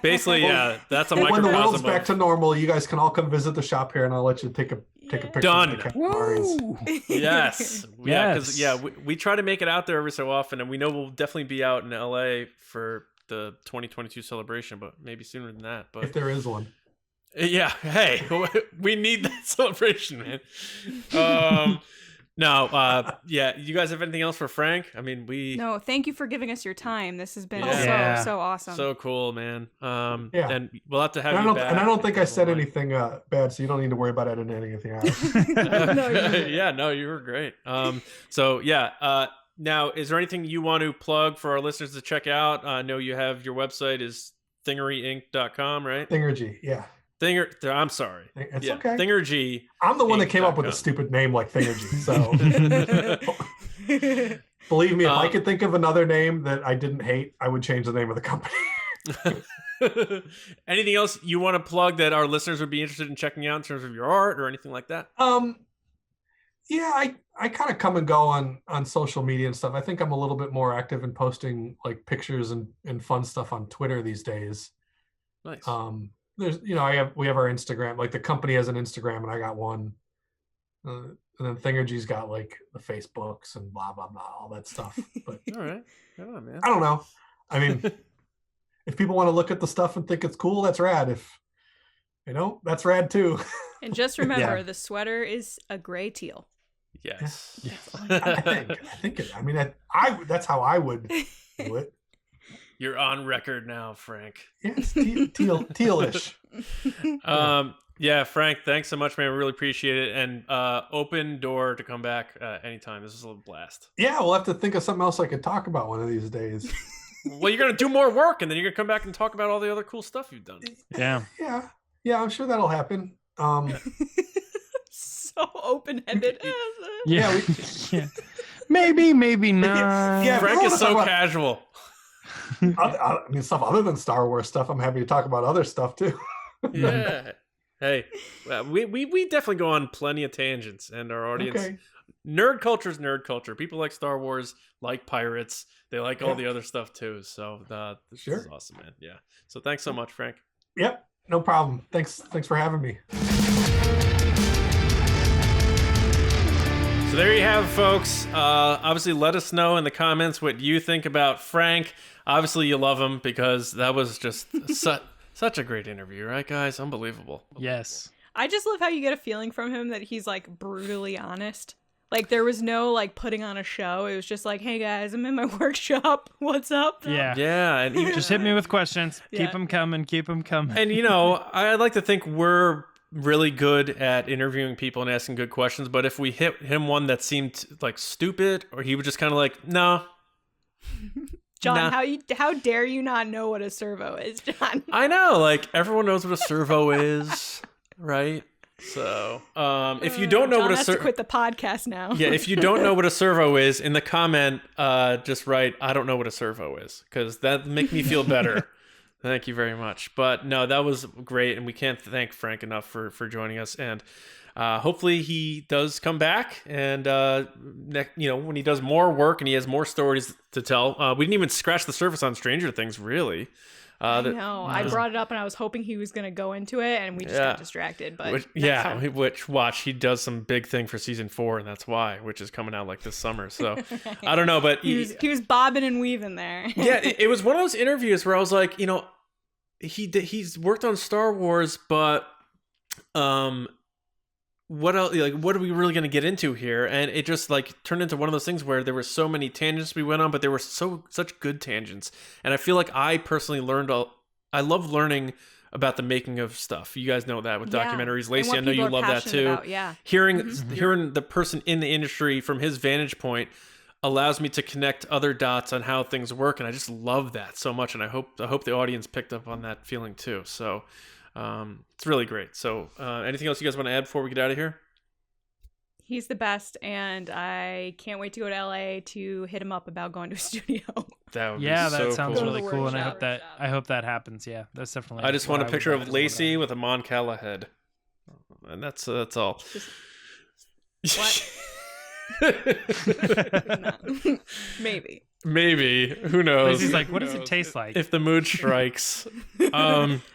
Basically, yeah, that's a microcosm. When the world's back to normal, you guys can all come visit the shop here, and I'll let you take a picture. Done. Of the Calamaris. Yes. Yeah, because we try to make it out there every so often, and we know we'll definitely be out in LA for the 2022 celebration, but maybe sooner than that. But if there is one. Yeah. Hey, we need that celebration, man. Yeah. You guys have anything else for Frank? I mean, No, thank you for giving us your time. This has been so awesome. So cool, man. And we'll have to have you back. And I don't think I said anything bad, so you don't need to worry about editing anything out. No, you were great. Now, is there anything you want to plug for our listeners to check out? I know you have your website is thingeryinc.com, right? Thingergy, yeah. I'm sorry. It's okay. Thingergy. I'm the one that came up with a stupid name like Thingergy. So believe me, if I could think of another name that I didn't hate, I would change the name of the company. Anything else you want to plug that our listeners would be interested in checking out in terms of your art or anything like that? Yeah, I kind of come and go on social media and stuff. I think I'm a little bit more active in posting like pictures and fun stuff on Twitter these days. Nice. There's, we have our Instagram, like the company has an Instagram and I got one. And then Thingergy's got like the Facebooks and blah, blah, blah, all that stuff. But all right. Come on, man. I don't know. I mean, if people want to look at the stuff and think it's cool, that's rad. If, that's rad too. And just remember, the sweater is a gray teal. Yes. I think that's how I would do it. You're on record now, Frank. Yes, tealish. Yeah, Frank, thanks so much, man. We really appreciate it. And open door to come back anytime. This is a blast. Yeah, we'll have to think of something else I could talk about one of these days. Well, you're going to do more work, and then you're going to come back and talk about all the other cool stuff you've done. Yeah, I'm sure that'll happen. So open-ended. Yeah. Maybe not. Yeah, Frank is so casual. I mean, stuff other than Star Wars stuff. I'm happy to talk about other stuff too. Yeah. Hey, we definitely go on plenty of tangents, and our audience, nerd culture is nerd culture. People like Star Wars, like pirates. They like all the other stuff too. So this is awesome, man. Yeah. So thanks so much, Frank. Yep. No problem. Thanks for having me. So there you have it, folks. Obviously, let us know in the comments what you think about Frank. Obviously, you love him because that was just such a great interview, right, guys? Unbelievable. Yes. I just love how you get a feeling from him that he's like brutally honest. Like there was no like putting on a show. It was just like, hey guys, I'm in my workshop. What's up? Yeah. And just hit me with questions. Keep them coming. And I like to think we're really good at interviewing people and asking good questions, but if we hit him one that seemed like stupid, or he was just kind of like, no. John, how dare you not know what a servo is, John? I know, like everyone knows what a servo is, right? So, if you don't know John what a has to quit the podcast now. Yeah, if you don't know what a servo is, in the comment, just write, I don't know what a servo is, because that make me feel better. Thank you very much. But no, that was great, and we can't thank Frank enough for joining us. And hopefully he does come back, and when he does more work and he has more stories to tell. We didn't even scratch the surface on Stranger Things, really. I know. I brought it up, and I was hoping he was going to go into it, and we just got distracted. But watch, he does some big thing for season 4, and that's why, which is coming out like this summer. So I don't know, but he was bobbing and weaving there. Yeah, it was one of those interviews where I was like, he's worked on Star Wars, but what else? Like, what are we really going to get into here? And it just like turned into one of those things where there were so many tangents we went on, but there were such good tangents. And I feel like I personally I love learning about the making of stuff. You guys know that with documentaries. Lacey, I know you love that too. Hearing the person in the industry from his vantage point allows me to connect other dots on how things work, and I just love that so much. And I hope the audience picked up on that feeling too. So it's really great. So anything else you guys want to add before we get out of here? He's the best, and I can't wait to go to LA to hit him up about going to a studio. That would Yeah, be that so sounds cool. really cool, and Workshop. I hope that happens. Yeah, that's definitely. I just want a what picture would of like as Lacey well. with a Mon Cala head, and that's all. What? Maybe. Maybe. Who knows? Lacey's like, what does it taste like? If the mood strikes.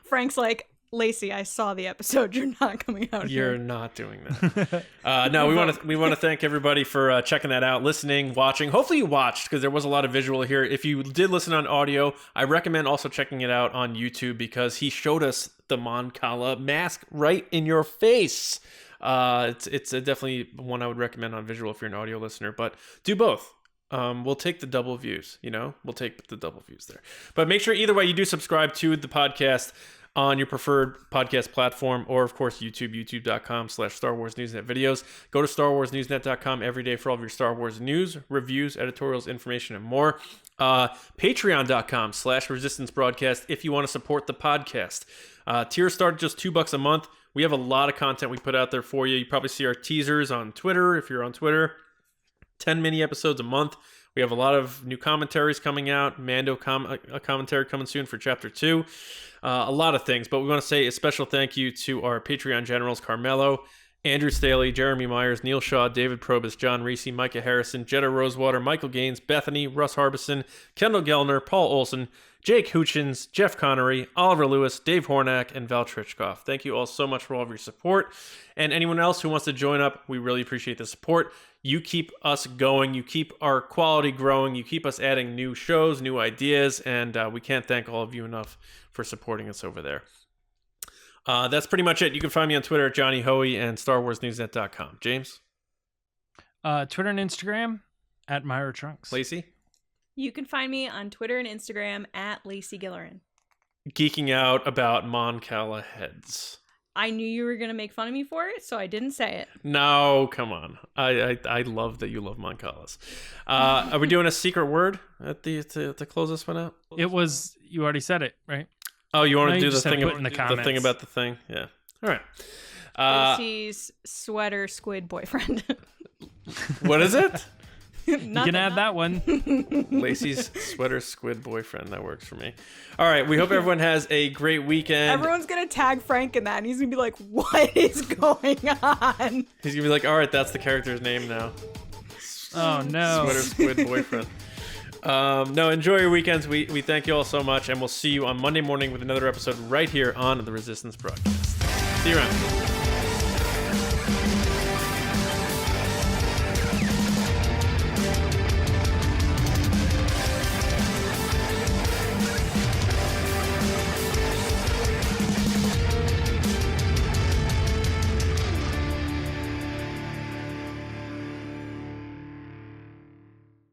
Frank's like, Lacey, I saw the episode. You're not coming out You're here. not doing that. No, we want to thank everybody for checking that out, listening, watching. Hopefully you watched, because there was a lot of visual here. If you did listen on audio, I recommend also checking it out on YouTube, because he showed us the Mon Cala mask right in your face. It's definitely one I would recommend on visual if you're an audio listener, but do both. We'll take the double views, we'll take the double views there. But make sure either way you do subscribe to the podcast on your preferred podcast platform, or of course YouTube, youtube.com/Star Wars Newsnet videos. Go to StarWarsNewsNet.com every day for all of your Star Wars news, reviews, editorials, information, and more. Patreon.com/Resistance Broadcast if you want to support the podcast. Tiers start at just $2 a month. We have a lot of content we put out there for you. You probably see our teasers on Twitter if you're on Twitter. 10 mini episodes a month. We have a lot of new commentaries coming out. Mando commentary coming soon for Chapter 2. A lot of things, but we want to say a special thank you to our Patreon generals, Carmelo, Andrew Staley, Jeremy Myers, Neel Shah, David Probus, John Risi, Micah Harrison, Jetta Rosewater, Michael Gaines, Bethany, Russ Harbison, Kendall Gelner, Paul Olsen, Jake Houchins, Jeff Connary, Oliver Lewis, Dave Hornak, and Val Trichkov. Thank you all so much for all of your support. And anyone else who wants to join up, we really appreciate the support. You keep us going. You keep our quality growing. You keep us adding new shows, new ideas, and we can't thank all of you enough for supporting us over there. That's pretty much it. You can find me on Twitter at Johnny Hoey and StarWarsNewsNet.com. James? Twitter and Instagram at Myra Trunks. Lacey? You can find me on Twitter and Instagram at Lacey Gilleran. Geeking out about Mon Cala heads. I knew you were going to make fun of me for it, so I didn't say it. No, come on. I love that you love Mon Calas. Are we doing a secret word at to close this one out? It was, you already said it, right? Oh, you want No, to you do the just said thing, put in the the comments. thing about the thing? Yeah. All right. Lucy's sweater squid boyfriend. What is it? You can add that one. Lacey's sweater squid boyfriend. That works for me. All right. We hope everyone has a great weekend. Everyone's going to tag Frank in that, and he's going to be like, what is going on? He's going to be like, all right, that's the character's name now. Oh, no. Sweater squid boyfriend. No, enjoy your weekends. We thank you all so much, and we'll see you on Monday morning with another episode right here on the Resistance Broadcast. See you around.